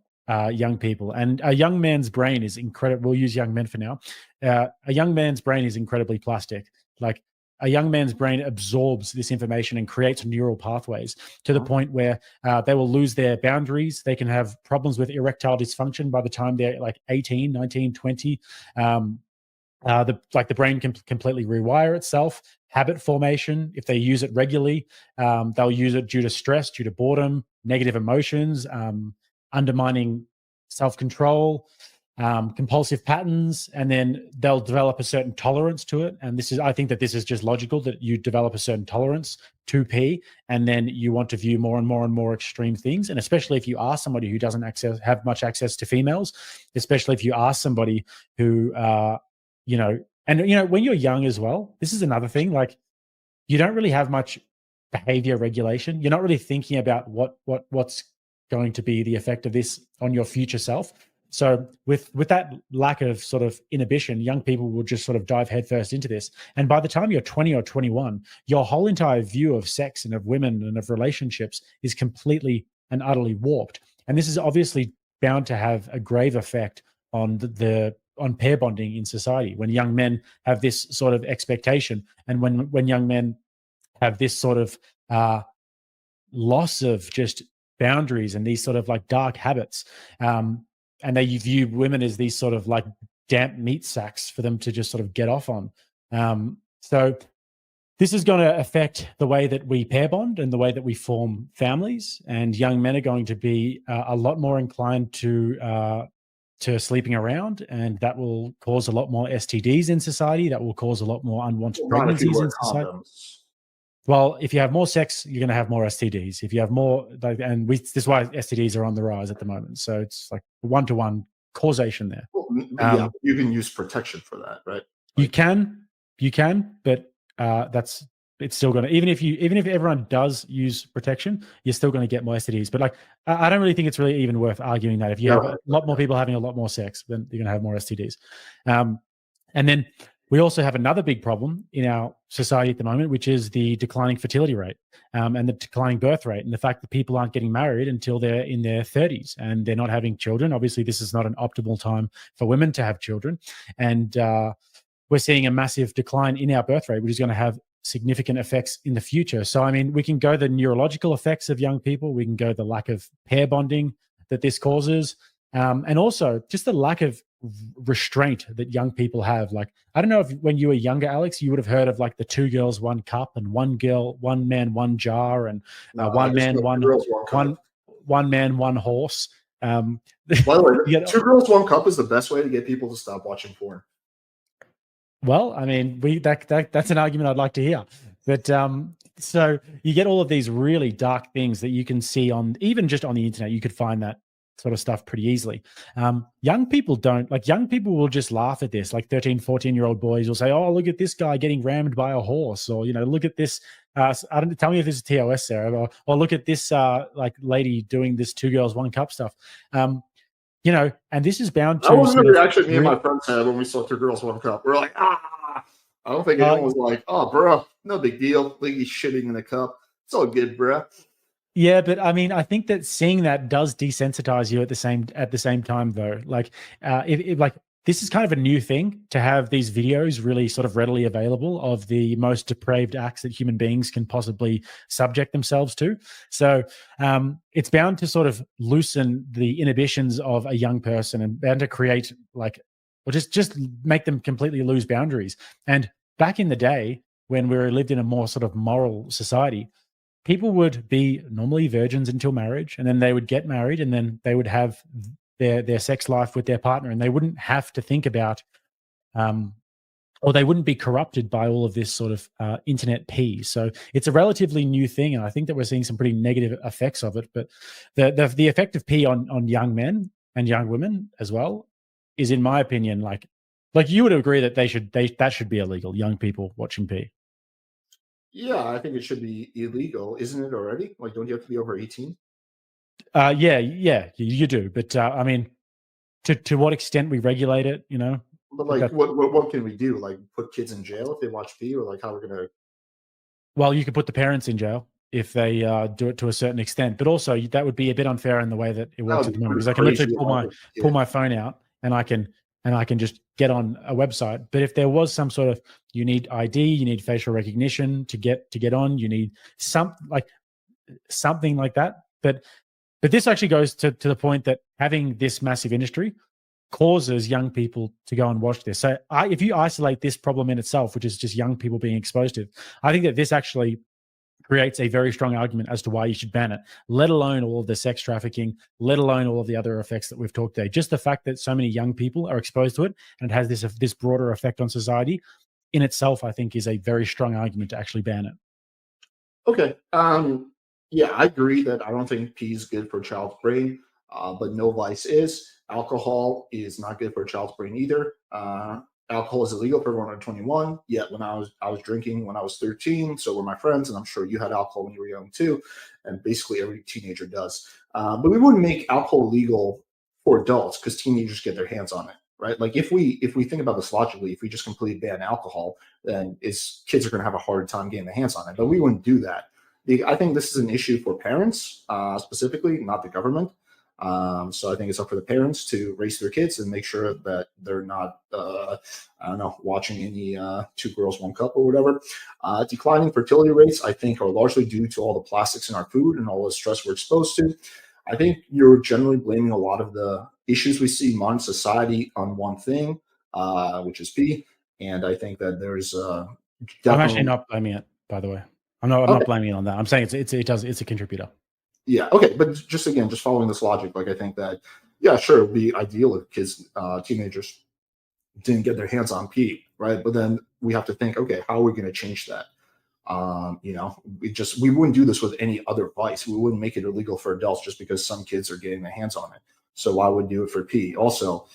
young people. And a young man's brain is incredible. We'll use young men for now. A young man's brain is incredibly plastic. Like a young man's brain absorbs this information and creates neural pathways to the point where they will lose their boundaries. They can have problems with erectile dysfunction by the time they're like 18, 19, 20. The brain can completely rewire itself. Habit formation, if they use it regularly, they'll use it due to stress, due to boredom, negative emotions, undermining self-control, compulsive patterns, and then they'll develop a certain tolerance to it. And I think that this is just logical, that you develop a certain tolerance to P, and then you want to view more and more and more extreme things. And especially if you are somebody who doesn't have much access to females, especially if you are somebody who when you're young as well, this is another thing, like you don't really have much behavior regulation. You're not really thinking about what's going to be the effect of this on your future self. So with that lack of sort of inhibition, young people will just sort of dive headfirst into this. And by the time you're 20 or 21, your whole entire view of sex and of women and of relationships is completely and utterly warped. And this is obviously bound to have a grave effect on on pair bonding in society, when young men have this sort of expectation, and when young men have this sort of loss of just boundaries and these sort of like dark habits, and they view women as these sort of like damp meat sacks for them to just sort of get off on. So this is going to affect the way that we pair bond and the way that we form families, and young men are going to be a lot more inclined to sleeping around, and that will cause a lot more STDs in society. That will cause a lot more unwanted pregnancies in society. Well, if you have more sex, you're going to have more STDs. If you have more, this is why STDs are on the rise at the moment. So it's like one-to-one causation there. Well, yeah, you can use protection for that, right? You can, but it's still going to, even if everyone does use protection, you're still going to get more STDs. But like, I don't really think it's really even worth arguing that. If you have a lot more people having a lot more sex, then you're going to have more STDs. And then we also have another big problem in our society at the moment, which is the declining fertility rate and the declining birth rate, and the fact that people aren't getting married until they're in their 30s and they're not having children. Obviously, this is not an optimal time for women to have children. And we're seeing a massive decline in our birth rate, which is going to have significant effects in the future. So, I mean, we can go the neurological effects of young people. We can go the lack of pair bonding that this causes. And also just the lack of restraint that young people have. Like, I don't know if when you were younger, Alex, you would have heard of like the 2 girls, 1 cup, and 1 girl, 1 man, 1 jar, and No, 1 man, two girls, one cup. one man, 1 horse. By the way, you know, 2 girls, 1 cup is the best way to get people to stop watching porn. well, I mean, that's an argument I'd like to hear. But so you get all of these really dark things that you can see on, even just on the internet. You could find that sort of stuff pretty easily. Young people don't, like, young people will just laugh at this. Like 13, 14-year-old boys will say, oh, look at this guy getting rammed by a horse, or, you know, look at this. Tell me if this is TOS, Sarah, or look at this like lady doing this 2 girls, 1 cup stuff. You know, and this is bound to. That was the reaction me and my friends had when we saw 2 girls, 1 cup. We're like, ah. I don't think anyone was like, oh, bro, no big deal. Like, he's shitting in a cup. It's all good, bro. Yeah, but I mean, I think that seeing that does desensitize you at the same time, though. Like, like, this is kind of a new thing to have these videos really sort of readily available of the most depraved acts that human beings can possibly subject themselves to. So it's bound to sort of loosen the inhibitions of a young person and bound to create, like, or just make them completely lose boundaries. And back in the day, when we lived in a more sort of moral society, people would be normally virgins until marriage, and then they would get married, and then they would have their sex life with their partner, and they wouldn't have to think about, or they wouldn't be corrupted by all of this sort of internet pee. So it's a relatively new thing, and I think that we're seeing some pretty negative effects of it. But the effect of pee on young men and young women as well is, in my opinion, like you would agree that that should be illegal. Young people watching pee. Yeah, I think it should be illegal, isn't it already? Like, don't you have to be over 18? Yeah, you do. But I mean, to what extent we regulate it, you know? But like, what can we do? Like, put kids in jail if they watch pee, or like, how we're gonna? Well, you could put the parents in jail if they do it to a certain extent, but also that would be a bit unfair in the way that it works at the moment, because I can literally pull my phone out and I can just get on a website. But if there was some sort of, you need ID, you need facial recognition to get on, you need something like that. But this actually goes to the point that having this massive industry causes young people to go and watch this. So if you isolate this problem in itself, which is just young people being exposed to, I think that this actually creates a very strong argument as to why you should ban it, let alone all of the sex trafficking, let alone all of the other effects that we've talked today. Just the fact that so many young people are exposed to it and it has this broader effect on society in itself, I think, is a very strong argument to actually ban it. Okay. Yeah, I agree that I don't think pee is good for a child's brain, but no vice is. Alcohol is not good for a child's brain either. Alcohol is illegal for everyone under 21. Yet when I was drinking when I was 13, so were my friends, and I'm sure you had alcohol when you were young too, and basically every teenager does. But we wouldn't make alcohol legal for adults because teenagers get their hands on it, right? Like, if we think about this logically, if we just completely ban alcohol, then kids are going to have a hard time getting their hands on it. But we wouldn't do that. I think this is an issue for parents specifically, not the government. So I think it's up for the parents to raise their kids and make sure that they're not, watching any 2 girls, 1 cup or whatever. Declining fertility rates, I think, are largely due to all the plastics in our food and all the stress we're exposed to. I think you're generally blaming a lot of the issues we see in modern society on one thing, which is pee. And I think that there's definitely... I'm actually not blaming it, by the way. I'm not blaming it on that. I'm saying it's a contributor. Yeah. Okay. But just following this logic, like, I think that, yeah, sure, it would be ideal if kids, teenagers didn't get their hands on pee, right? But then we have to think, okay, how are we going to change that? We wouldn't do this with any other vice. We wouldn't make it illegal for adults just because some kids are getting their hands on it. So why would we do it for pee? Also,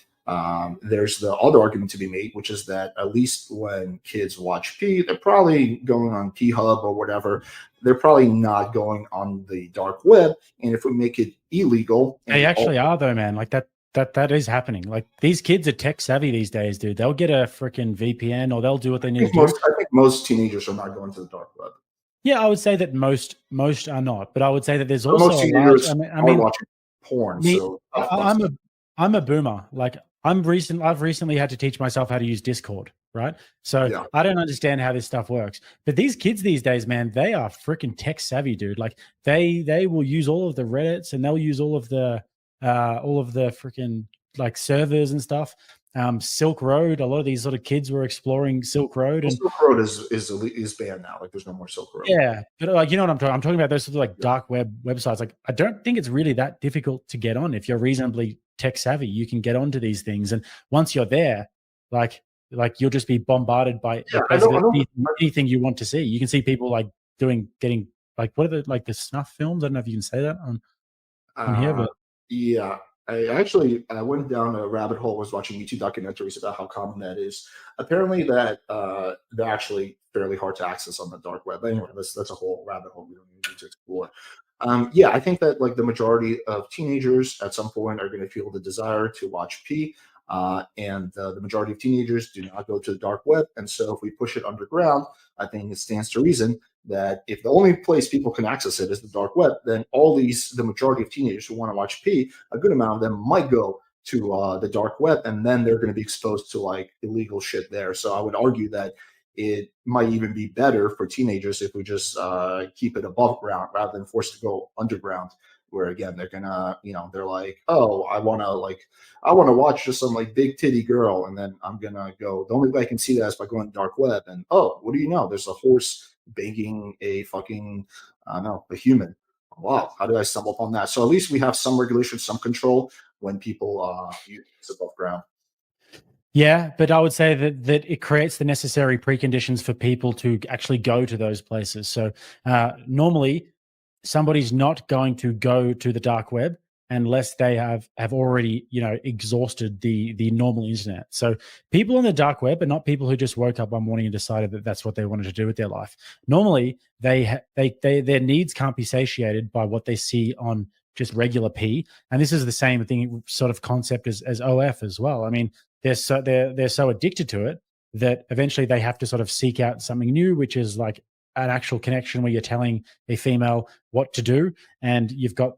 there's the other argument to be made, which is that at least when kids watch pee, they're probably going on Pornhub or whatever. They're probably not going on the dark web. And if we make it illegal, they actually are, though, man. Like that is happening. Like, these kids are tech savvy these days, dude. They'll get a freaking VPN, or they'll do what they need to do. I think most teenagers are not going to the dark web. Yeah, I would say that most are not, but I would say that there's also most teenagers are watching porn. So I'm a boomer. Like, I've recently had to teach myself how to use Discord, right? So yeah. I don't understand how this stuff works. But these kids these days, man, they are freaking tech savvy, dude. Like, they will use all of the Reddits, and they'll use all of the freaking, like, servers and stuff. Silk Road. A lot of these sort of kids were exploring Silk Road, and Silk Road is banned now. Like there's no more Silk Road. yeah, but like you know what I'm talking. I'm talking about those sort of like dark web websites. Like I don't think it's really that difficult to get on if you're reasonably tech savvy. You can get onto these things, and once you're there, like you'll just be bombarded by Yeah, basically anything you want to see. You can see people like getting like what are the snuff films? I don't know if you can say that on here, but yeah. I went down a rabbit hole, was watching YouTube documentaries about how common that is. Apparently that they're actually fairly hard to access on the dark web. Anyway, that's a whole rabbit hole we don't need to explore. Yeah, I think that like the majority of teenagers at some point are going to feel the desire to watch P. And the majority of teenagers do not go to the dark web. And so if we push it underground, I think it stands to reason that if the only place people can access it is the dark web, then the majority of teenagers who want to watch P, a good amount of them might go to the dark web, and then they're going to be exposed to like illegal shit there. So I would argue that it might even be better for teenagers if we just keep it above ground rather than forced to go underground, where again they're gonna, they're like, oh, I want to watch just some like big titty girl, and then I'm gonna go. The only way I can see that is by going to dark web, and oh, what do you know? There's a horse banging a fucking, I don't know, a human. Wow, how did I stumble upon that? So at least we have some regulation, some control when people use above ground. yeah, but I would say that it creates the necessary preconditions for people to actually go to those places. So normally, somebody's not going to go to the dark web unless they have already exhausted the normal internet. So people on the dark web are not people who just woke up one morning and decided that that's what they wanted to do with their life. Normally, their needs can't be satiated by what they see on just regular P, and this is the same thing, sort of concept as OF as well. I mean, they're so addicted to it that eventually they have to sort of seek out something new, which is like an actual connection where you're telling a female what to do, and you've got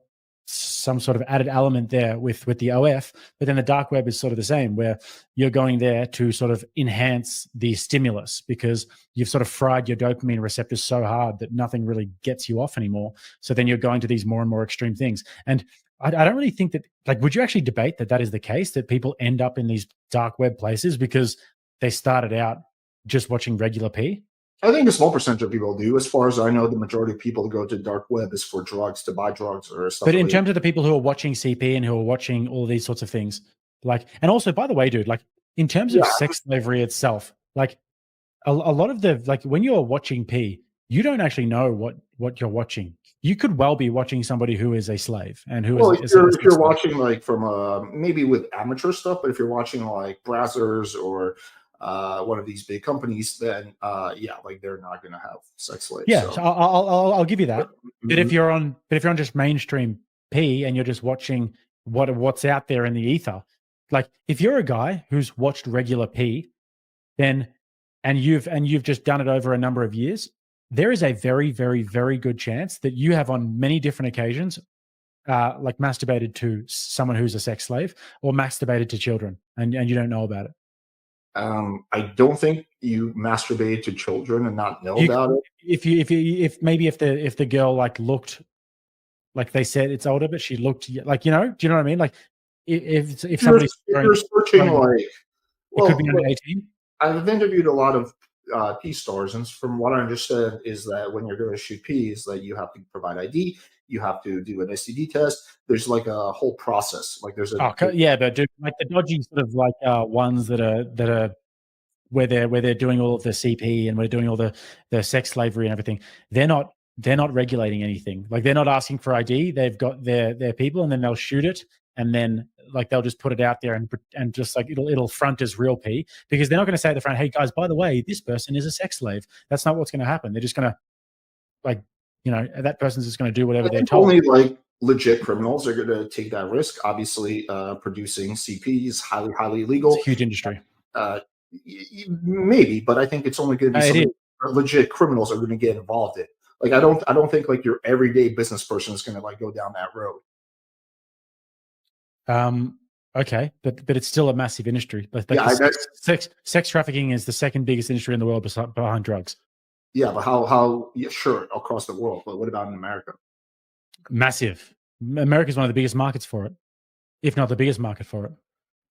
some sort of added element there with the OF. But then the dark web is sort of the same, where you're going there to sort of enhance the stimulus because you've sort of fried your dopamine receptors so hard that nothing really gets you off anymore. So then you're going to these more and more extreme things. And I don't really think that, like, would you actually debate that is the case, that people end up in these dark web places because they started out just watching regular P? I think a small percentage of people do. As far as I know, the majority of people who go to dark web is for drugs, to buy drugs or stuff. But in terms of the people who are watching CP and who are watching all these sorts of things, like, and also, by the way, dude, like in terms of sex slavery itself, like a lot of the, like when you're watching P, you don't actually know what you're watching. You could well be watching somebody who is a slave and who is. If you're watching like from maybe with amateur stuff, but if you're watching like Brazzers or one of these big companies, then like they're not going to have sex slaves. Yeah, so I'll give you that. Mm-hmm. But if you're on just mainstream P and you're just watching what's out there in the ether, like if you're a guy who's watched regular P, then and you've just done it over a number of years, there is a very, very, very good chance that you have on many different occasions like masturbated to someone who's a sex slave or masturbated to children, and you don't know about it. I don't think you masturbate to children and not know about it. If maybe if the girl like looked like they said it's older, but she looked like, do you know what I mean? Like if somebody's you're searching like, it could be under 18. I've interviewed a lot of P stars, and from what I understand is that when you're going to shoot P, is that you have to provide ID, you have to do an STD test. There's like a whole process. Like there's yeah, but like the dodgy sort of like ones that are where they're doing all of the CP and we're doing all the sex slavery and everything. They're not regulating anything. Like they're not asking for ID. They've got their people, and then they'll shoot it, and then like they'll just put it out there and just like it'll front as real P, because they're not going to say at the front, hey guys, by the way, this person is a sex slave. That's not what's going to happen. They're just going to like, that person's just going to do whatever they're told. Only like legit criminals are going to take that risk. Obviously, producing CP is highly illegal. It's a huge industry. Maybe, but I think it's only going to be something legit criminals are going to get involved in. Like I don't think like your everyday business person is going to like go down that road. Okay, but it's still a massive industry. Like sex trafficking is the second biggest industry in the world behind drugs. Yeah, but how? Yeah, sure, across the world. But what about in America? Massive. America is one of the biggest markets for it, if not the biggest market for it.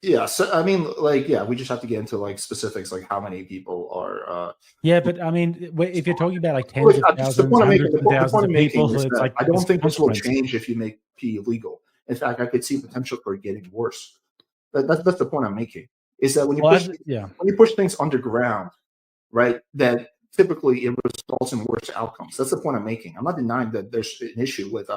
Yeah, so I mean, like, yeah, we just have to get into like specifics, like how many people are. Yeah, but I mean, if you're talking about like Well, tens of just the thousands, point I'm making. hundreds of The thousands point of I'm making people, is it's that like I it's don't a think this will consequence. change if you make P illegal. In fact, I could see potential for it getting worse. That's the point I'm making. Is that Well, yeah. when you push things underground, right? That typically it results in worse outcomes. That's the point I'm making. I'm not denying that there's an issue with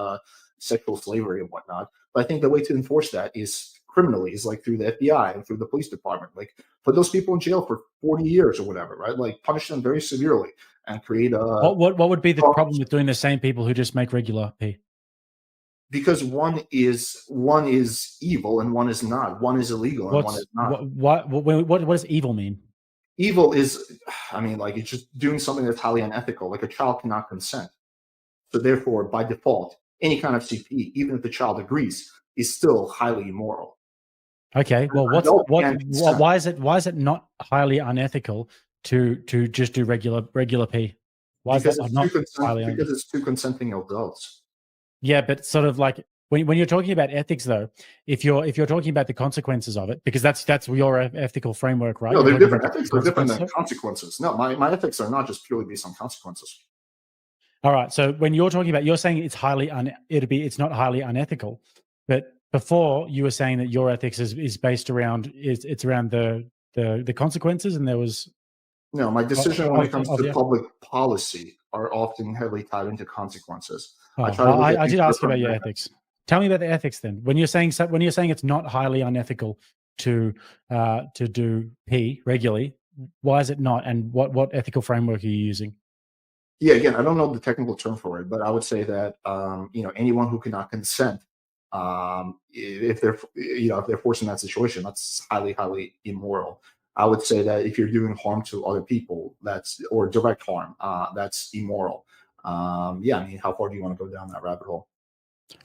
sexual slavery and whatnot, but I think the way to enforce that is criminally, is like through the FBI and through the police department. Like put those people in jail for 40 years or whatever, right? Like punish them very severely and create a What would be the problem with doing the same people who just make regular P? because one is evil and one is not. One is illegal and one is not. What does evil mean? Evil is, I mean, like it's just doing something that's highly unethical. Like a child cannot consent. So therefore, by default, any kind of CP, even if the child agrees, is still highly immoral. Okay, well, why is it not highly unethical to just do regular P? Why Because is that it's not highly because it's two consenting adults. Yeah, but sort of like when you're talking about ethics, though, if you're talking about the consequences of it, because that's your ethical framework, right? No, You're they're talking different. about Ethics are different than consequences. No, my ethics are not just purely based on consequences. All right. So when you're talking about, you're saying it's it's not highly unethical, but before you were saying that your ethics is based around it's around the consequences, and there was No, my decision when it comes to yeah. public policy are often heavily tied into consequences. Oh, I try to look at I things did ask you from about your that. ethics. Tell me about the ethics then. When you're saying it's not highly unethical to do P regularly, why is it not? And what ethical framework are you using? Yeah, again, I don't know the technical term for it, but I would say that anyone who cannot consent, if they're if they're forced in that situation, that's highly immoral. I would say that if you're doing harm to other people, or direct harm, that's immoral. Yeah, I mean, how far do you want to go down that rabbit hole?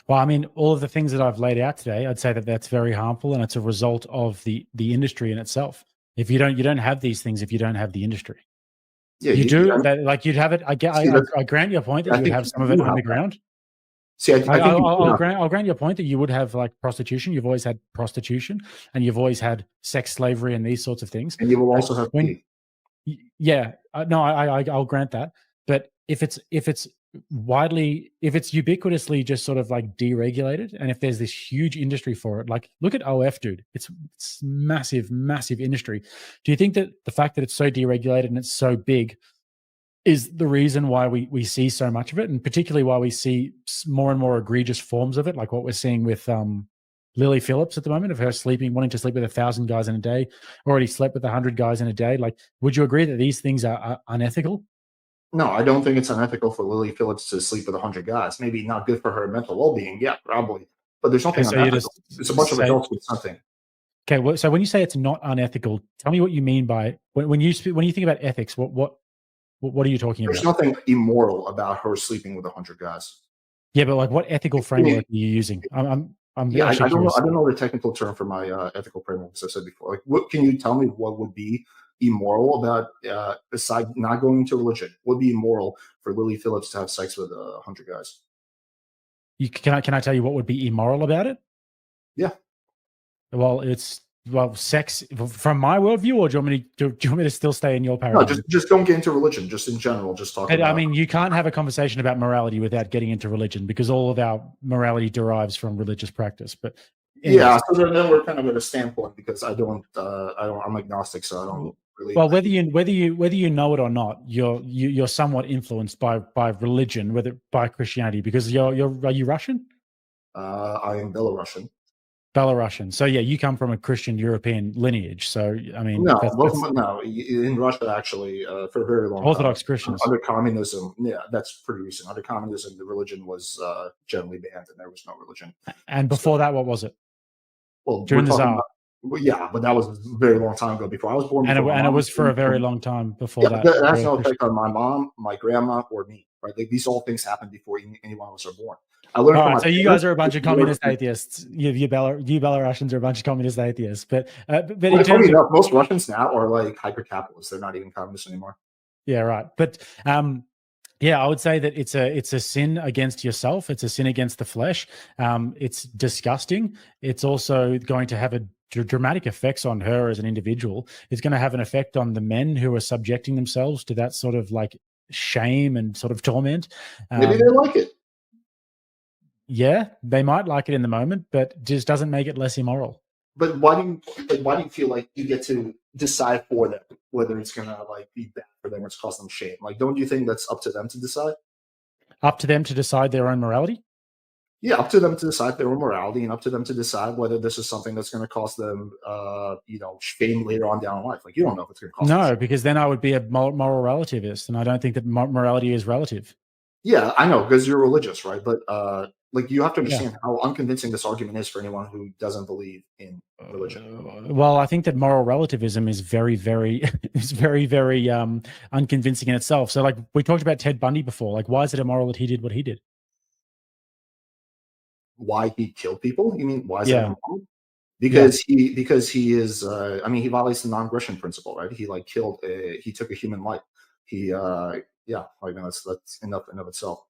Well, I mean, all of the things that I've laid out today, I'd say that that's very harmful, and it's a result of the industry in itself. If you don't have these things, if you don't have the industry, Yeah, you do that. Like you'd have it. I grant your point that I you would think have some you of it do have that. underground. See, I think I'll grant your point that you would have like prostitution. You've always had prostitution, and you've always had sex slavery and these sorts of things. and you will also have Yeah, no, I'll grant that. But if it's ubiquitously just sort of like deregulated, and if there's this huge industry for it, like look at OF, dude, it's massive industry. Do you think that the fact that it's so deregulated and it's so big is the reason why we see so much of it, and particularly why we see more and more egregious forms of it, like what we're seeing with Lily Phillips at the moment, of her wanting to sleep with 1,000 guys in a day, already slept with 100 guys in a day? Like, would you agree that these things are unethical? No, I don't think it's unethical for Lily Phillips to sleep with 100 guys. Maybe not good for her mental well-being. Yeah, probably. But there's nothing Okay, so you unethical. just It's a bunch of say, adults with something. okay. Well, so when you say it's not unethical, tell me what you mean by when you think about ethics. What are you talking There's about? nothing immoral about her sleeping with 100 guys. Yeah, but like, what ethical framework are you using? I'm Yeah, I actually don't know. curious. I don't know the technical term for my ethical framework, as I said before. Like, what can you tell me? What would be immoral about, aside not going into religion? What would be immoral for Lily Phillips to have sex with 100 guys? Can I tell you what would be immoral about it? Yeah. Well, sex from my worldview, or do you want me to still stay in your paradigm? No, just don't get into religion. Just in general, just talk about. I mean, you can't have a conversation about morality without getting into religion, because all of our morality derives from religious practice. But anyways. Yeah, so then we're kind of at a standpoint, because I'm agnostic, so I don't really. Well, whether you know it or not, you're somewhat influenced by religion, whether by Christianity, because are you Russian? I am Belarusian. Belarusian. So yeah, you come from a Christian European lineage. So I mean, no, in Russia actually, for a very long Orthodox time, Christians under communism. Yeah, that's pretty recent. Under communism, the religion was generally banned, and there was no religion. And before that, what was it? Well, during the Tsar. Yeah, but that was a very long time ago. Before I was born, and it was for a very long time before that. That has no effect on my mom, my grandma, or me. Right? Like, these all things happened before any one of us are born. I learned from so you guys are a bunch of communist atheists. You Belarusians are a bunch of communist atheists. But in terms of most Russians now are like hyper-capitalists. They're not even communists anymore. Yeah, right. But yeah, I would say that it's a sin against yourself. It's a sin against the flesh. It's disgusting. It's also going to have a dramatic effects on her as an individual. It's going to have an effect on the men who are subjecting themselves to that sort of like shame and sort of torment. Maybe they like it. Yeah, they might like it in the moment, but just doesn't make it less immoral. But why do you feel like you get to decide for them whether it's gonna like be bad for them or it's cause them shame? Like, don't you think that's up to them to decide? Up to them to decide their own morality? Yeah, up to them to decide their own morality, and up to them to decide whether this is something that's going to cost them, shame later on down in life. Like, you don't know if it's going to cost them shame. Because then I would be a moral relativist, and I don't think that morality is relative. Yeah, I know, because you're religious, right? But you have to understand how unconvincing this argument is for anyone who doesn't believe in religion. Well, I think that moral relativism is very, very, unconvincing in itself. So, like, we talked about Ted Bundy before. Like, why is it immoral that he did what he did? Why he killed people? You mean why is that immoral? Because he is. He violates the non-aggression principle, right? He he took a human life. That's enough in of itself.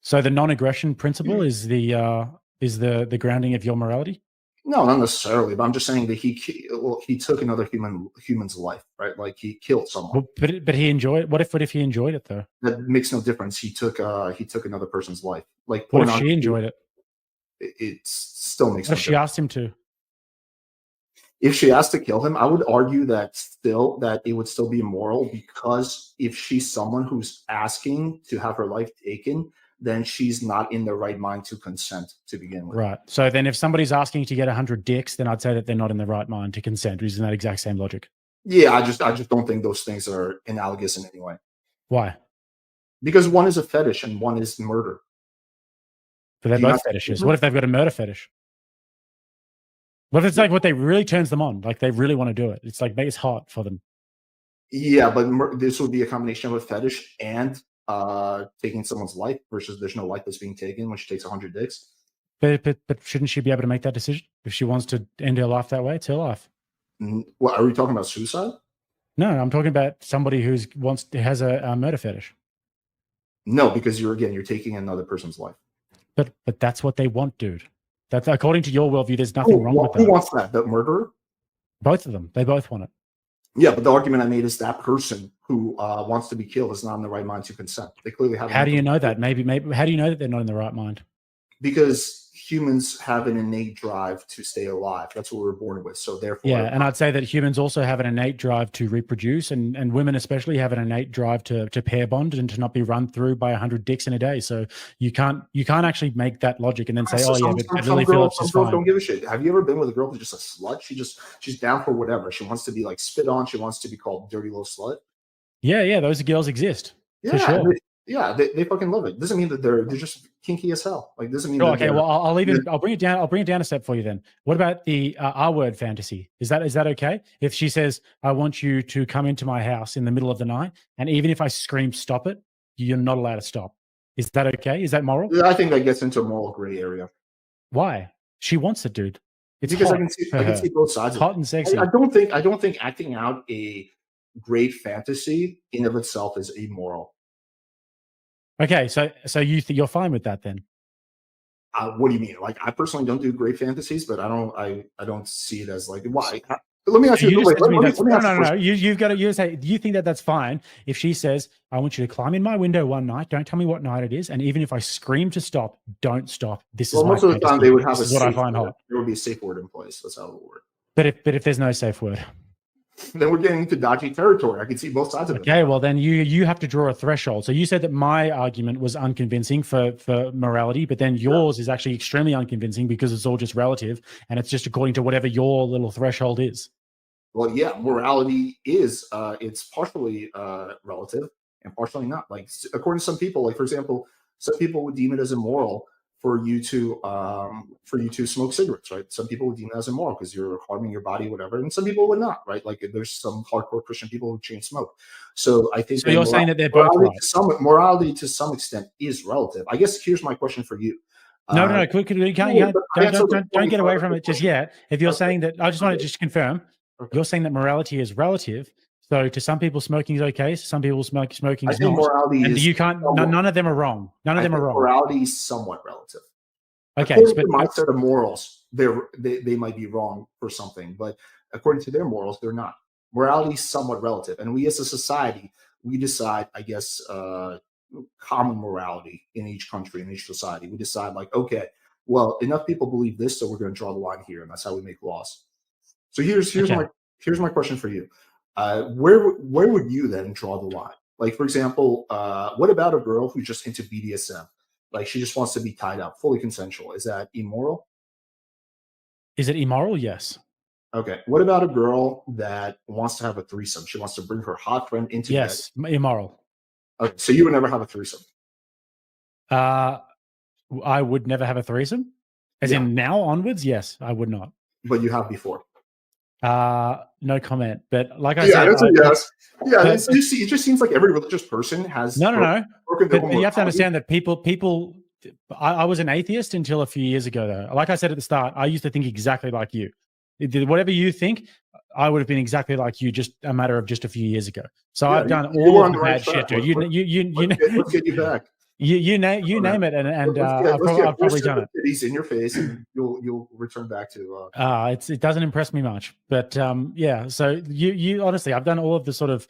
So the non-aggression principle is the grounding of your morality? No, not necessarily. But I'm just saying that he took another human's life, right? Like, he killed someone. Well, but he enjoyed. What if he enjoyed it though? That makes no difference. He took another person's life. Like, what if she enjoyed it? It still makes. What if she asked him to? If she asked to kill him, I would argue that it would still be immoral, because if she's someone who's asking to have her life taken, then she's not in the right mind to consent to begin with. Right. So then if somebody's asking to get 100 dicks, then I'd say that they're not in the right mind to consent. Isn't that exact same logic? Yeah, I just don't think those things are analogous in any way. Why? Because one is a fetish and one is murder. But they're both fetishes. What if they've got a murder fetish? What if it's like what they really turns them on? Like, they really want to do it. It's like, it's hot for them. Yeah, but this would be a combination of a fetish and taking someone's life, versus there's no life that's being taken when she takes 100 dicks. But shouldn't she be able to make that decision? If she wants to end her life that way, it's her life. What, are we talking about suicide? No, I'm talking about somebody who has a murder fetish. No, because you're taking another person's life. But that's what they want, dude. That's according to your worldview. There's nothing wrong with that. Who wants that? The murderer? Both of them. They both want it. Yeah, but the argument I made is that person who wants to be killed is not in the right mind to consent. They clearly have. How do you know that? Maybe. How do you know that they're not in the right mind? Because humans have an innate drive to stay alive. That's what we're born with. So therefore, yeah, and I'd say that humans also have an innate drive to reproduce, and women especially have an innate drive to pair bond and to not be run through by 100 dicks in a day. So you can't actually make that logic and then say, but Lily Phillips is fine. Don't give a shit. Have you ever been with a girl who's just a slut? She's down for whatever. She wants to be like spit on. She wants to be called dirty little slut. Yeah, those girls exist. Yeah, for sure. They fucking love it. Doesn't mean that they're just kinky as hell. Like, doesn't mean. Sure, okay, well, I'll bring it down. I'll bring it down a step for you then. What about the R-word fantasy? Is that okay? If she says, "I want you to come into my house in the middle of the night," and even if I scream, "Stop it," you're not allowed to stop. Is that okay? Is that moral? I think that gets into a moral gray area. Why? She wants it, dude. It's because I can see both sides. Hot and sexy. I don't think acting out a great fantasy in of itself is immoral. Okay, so you're fine with that then? What do you mean? Like, I personally don't do great fantasies, but I don't see it as like, why? Let me ask you. No. You've got to. You say, do you think that that's fine if she says, "I want you to climb in my window one night. Don't tell me what night it is, and even if I scream to stop, don't stop. This is most of the time they would have what I find hot. There would be a safe word in place. That's how it would work. But if there's no safe word, then we're getting into dodgy territory. I can see both sides of it. Okay, well then you have to draw a threshold. So you said that my argument was unconvincing for morality, but then yours is actually extremely unconvincing because it's all just relative and it's just according to whatever your little threshold is. Well, yeah, morality is it's partially relative and partially not. Like, according to some people, like for example, some people would deem it as immoral for you to smoke cigarettes, right? Some people would deem it as immoral because you're harming your body, whatever, and some people would not, right? Like, there's some hardcore Christian people who chain smoke. So I think you're saying that they're both right. Morality to some extent is relative. I guess here's my question for you. No. Don't get away from it just yet. If you're saying that, I just want to just confirm. Okay. You're saying that morality is relative. So to some people, smoking is okay. So some people, smoking is not. Morality and is you can't. None of them are wrong. None of them are wrong. Morality is somewhat relative. Okay, but my set of morals, they might be wrong for something, but according to their morals, they're not. Morality is somewhat relative, and we as a society, we decide, I guess, common morality in each country, in each society. We decide like, okay, well, enough people believe this, so we're going to draw the line here, and that's how we make laws. So here's Okay. my question for you. Where would you then draw the line? Like, for example, what about a girl who's just into BDSM? Like, she just wants to be tied up, fully consensual. Is that immoral? Is it immoral? Yes. Okay. What about a girl that wants to have a threesome? She wants to bring her hot friend into bed. Yes, immoral. Okay, so you would never have a threesome. I would never have a threesome. As Yeah. in now onwards, yes, I would not. But you have before. No comment. But like I Yeah, said, that's a yes. Yeah, but- you see, it just seems like every religious person has no. broken their But own you have to morality. understand that people. I was an atheist until a few years ago, though. Like I said at the start, I used to think exactly like you. Whatever you think, I would have been exactly like you, just a matter of just a few years ago. So Yeah, I've done you all were of on the the right bad shit, track. dude. Let's get you back. You name it, and I've Let's probably done it. Titties in your face, and you'll return back to. It doesn't impress me much, but yeah. So you honestly, I've done all of the sort of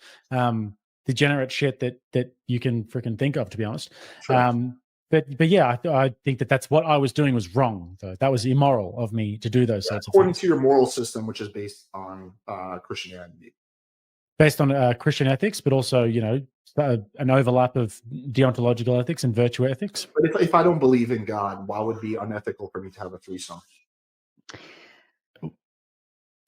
degenerate shit that you can freaking think of, to be honest. Sure. But yeah, I think that's what I was doing was wrong. Though that was immoral of me to do those sorts of according things. to your moral system, which is based on Christianity. Based on Christian ethics, but also an overlap of deontological ethics and virtue ethics. But if I don't believe in God, why would it be unethical for me to have a threesome?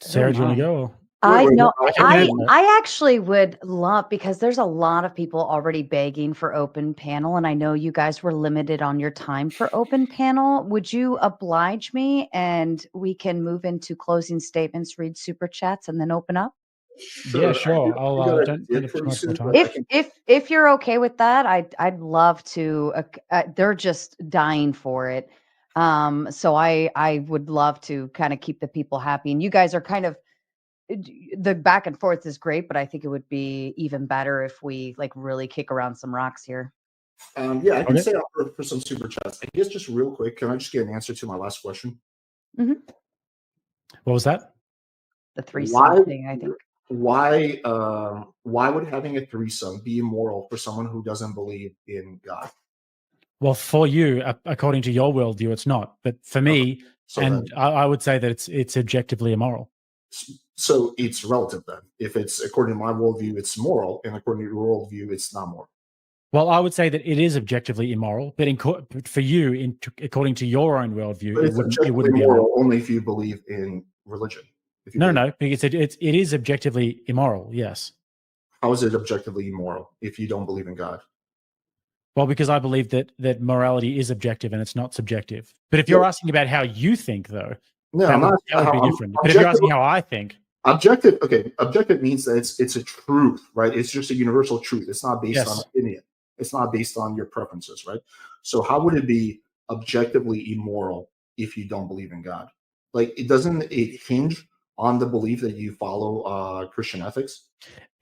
Sarah, do you want to go? Or? I actually would love, because there's a lot of people already begging for open panel, and I know you guys were limited on your time for open panel. Would you oblige me, and we can move into closing statements, read super chats, and then open up? Yeah, sure. I'll don't take too much more time. If you're okay with that, I'd love to. They're just dying for it. So I would love to kind of keep the people happy, and you guys are kind of. The back and forth is great, but I think it would be even better if we like really kick around some rocks here. Yeah, I can stay out for some super chats. I guess just real quick, can I just get an answer to my last question? Mm-hmm. What was that? The threesome thing, I think. Why would having a threesome be immoral for someone who doesn't believe in God? Well, for you, according to your worldview, it's not. But for me, I would say that it's objectively immoral. So it's relative then. If it's according to my worldview, it's moral, and according to your worldview, it's not moral. Well, I would say that it is objectively immoral, but for you, according to your own worldview, it wouldn't be immoral only if you believe in religion. No, because it is objectively immoral. Yes. How is it objectively immoral if you don't believe in God? Well, because I believe that morality is objective and it's not subjective. But if you're asking about how you think, though, no, that would be different. But if you're asking how I think, objective means that it's a truth, right? It's just a universal truth. It's not based on opinion. It's not based on your preferences, right? So how would it be objectively immoral if you don't believe in God? Like, it doesn't hinge on the belief that you follow Christian ethics?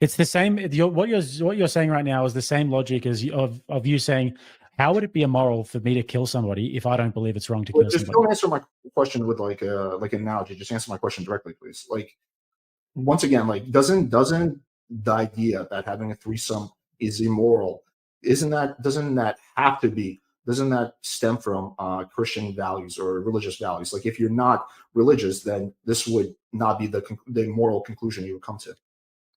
It's the same. What you're saying right now is the same logic as of you saying, how would it be immoral for me to kill somebody if I don't believe it's wrong to kill somebody? Just don't answer my question with like an analogy. Just answer my question directly, please. Like, once again, like doesn't the idea that having a threesome is immoral, doesn't that stem from Christian values or religious values? Like, if you're not religious, then this would not be the moral conclusion you would come to.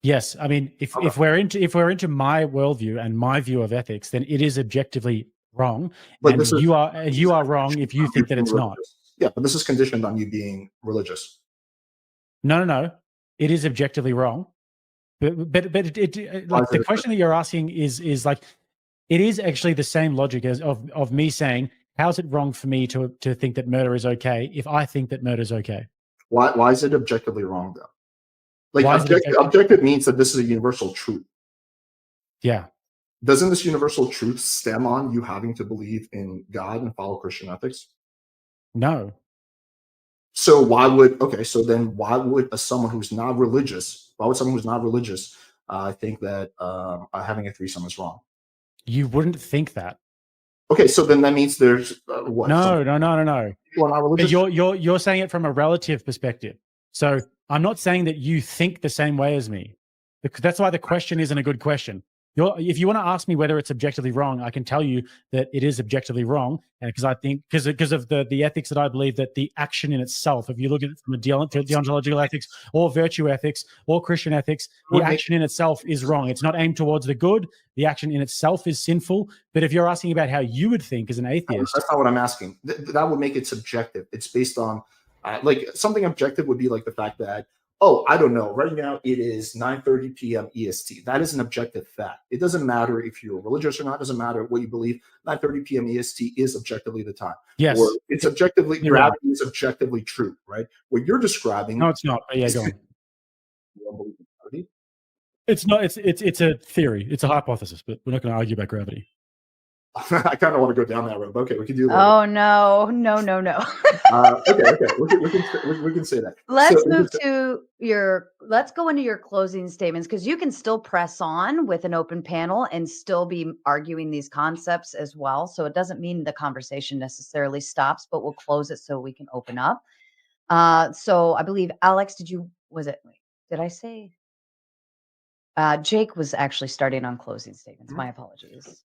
Yes, I mean, if we're into my worldview and my view of ethics, then it is objectively wrong. But you are wrong if you think that it's not. Yeah, but this is conditioned on you being religious. No, it is objectively wrong. But the question that you're asking is like, it is actually the same logic as of me saying, how's it wrong for me to think that murder is okay if I think that murder is okay? Why is it objectively wrong though? Like, objective means that this is a universal truth. Yeah. Doesn't this universal truth stem on you having to believe in God and follow Christian ethics? No. So why would someone who's not religious think that having a threesome is wrong? You wouldn't think that. Okay, so then that means there's what? No. People are not religious? You're saying it from a relative perspective. So I'm not saying that you think the same way as me. That's why the question isn't a good question. If you want to ask me whether it's objectively wrong, I can tell you that it is objectively wrong, because I think because of the ethics that I believe that the action in itself, if you look at it from a deontological ethics or virtue ethics or Christian ethics, the action in itself is wrong. It's not aimed towards the good. The action in itself is sinful. But if you're asking about how you would think as an atheist, that's not what I'm asking. That would make it subjective. It's based on like something objective would be like the fact that, oh, I don't know. Right now it is 9:30 p.m. EST. That is an objective fact. It doesn't matter if you're religious or not. It doesn't matter what you believe. 9:30 p.m. EST is objectively the time. yes, or it's objectively You're right. gravity is objectively true, right? What you're describing. No, it's not. But yeah, go on. You don't believe in gravity? It's not. It's a theory. It's a hypothesis, but we're not going to argue about gravity. I kind of want to go down that road. But okay, we can do that. Oh no. Okay. We can say that. Let's go into your closing statements, because you can still press on with an open panel and still be arguing these concepts as well. So it doesn't mean the conversation necessarily stops, but we'll close it so we can open up. So I believe Alex, did I say? Jake was actually starting on closing statements. My apologies.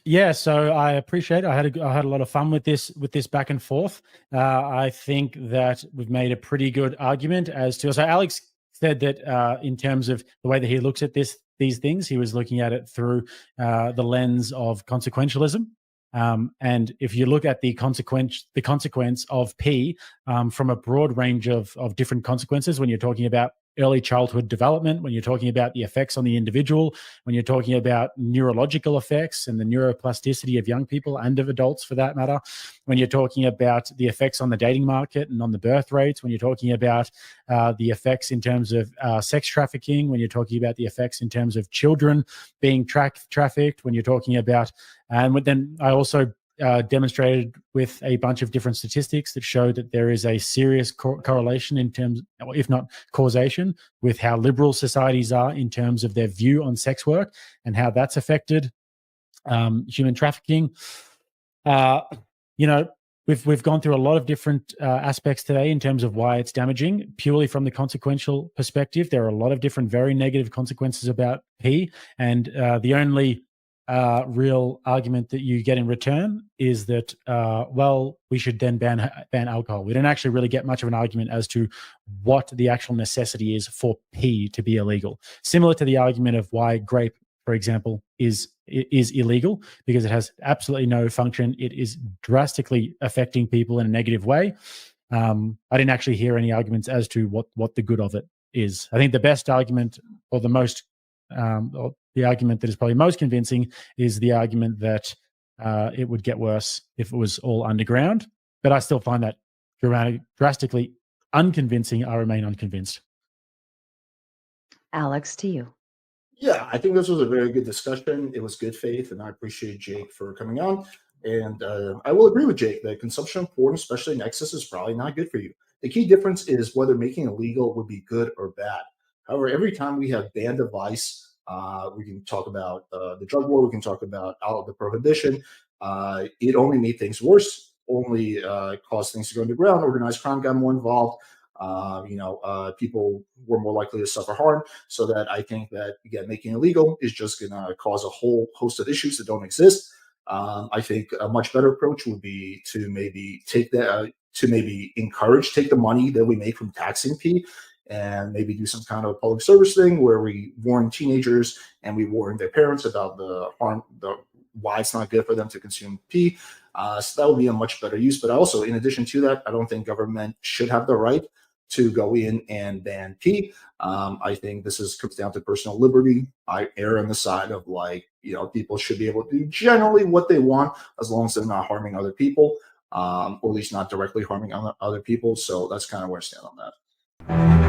Yeah, so I appreciate it. I had a lot of fun with this back and forth. I think that we've made a pretty good argument as to. So Alex said that in terms of the way that he looks at these things, he was looking at it through the lens of consequentialism. And if you look at the consequence of P from a broad range of different consequences, when you're talking about early childhood development, when you're talking about the effects on the individual, when you're talking about neurological effects and the neuroplasticity of young people and of adults for that matter, when you're talking about the effects on the dating market and on the birth rates, when you're talking about the effects in terms of sex trafficking, when you're talking about the effects in terms of children being trafficked, when you're talking about, and then I also demonstrated with a bunch of different statistics that show that there is a serious correlation in terms, if not causation, with how liberal societies are in terms of their view on sex work and how that's affected human trafficking. We've gone through a lot of different aspects today in terms of why it's damaging. Purely from the consequential perspective, there are a lot of different very negative consequences about P, and the only real argument that you get in return is that, we should then ban alcohol. We don't actually really get much of an argument as to what the actual necessity is for P to be illegal. Similar to the argument of why grape, for example, is illegal, because it has absolutely no function. It is drastically affecting people in a negative way. I didn't actually hear any arguments as to what the good of it is. I think the best argument, or the most or the argument that is probably most convincing, is the argument that it would get worse if it was all underground. But I still find that drastically unconvincing. I remain unconvinced. Alex, to you. Yeah, I think this was a very good discussion. It was good faith, and I appreciate Jake for coming on. And I will agree with Jake that consumption of porn, especially in excess, is probably not good for you. The key difference is whether making it legal would be good or bad. However, every time we have banned a vice, we can talk about the drug war, we can talk about the prohibition. It only made things worse, only caused things to go underground. Organized crime got more involved. People were more likely to suffer harm. So that I think that, again, making it illegal is just going to cause a whole host of issues that don't exist. I think a much better approach would be to maybe take that, to maybe take the money that we make from taxing P, and maybe do some kind of public service thing where we warn teenagers and we warn their parents about the harm, why it's not good for them to consume P. So that would be a much better use. But also, in addition to that, I don't think government should have the right to go in and ban P. I think this comes down to personal liberty. I err on the side of people should be able to do generally what they want as long as they're not harming other people, or at least not directly harming other people. So that's kind of where I stand on that.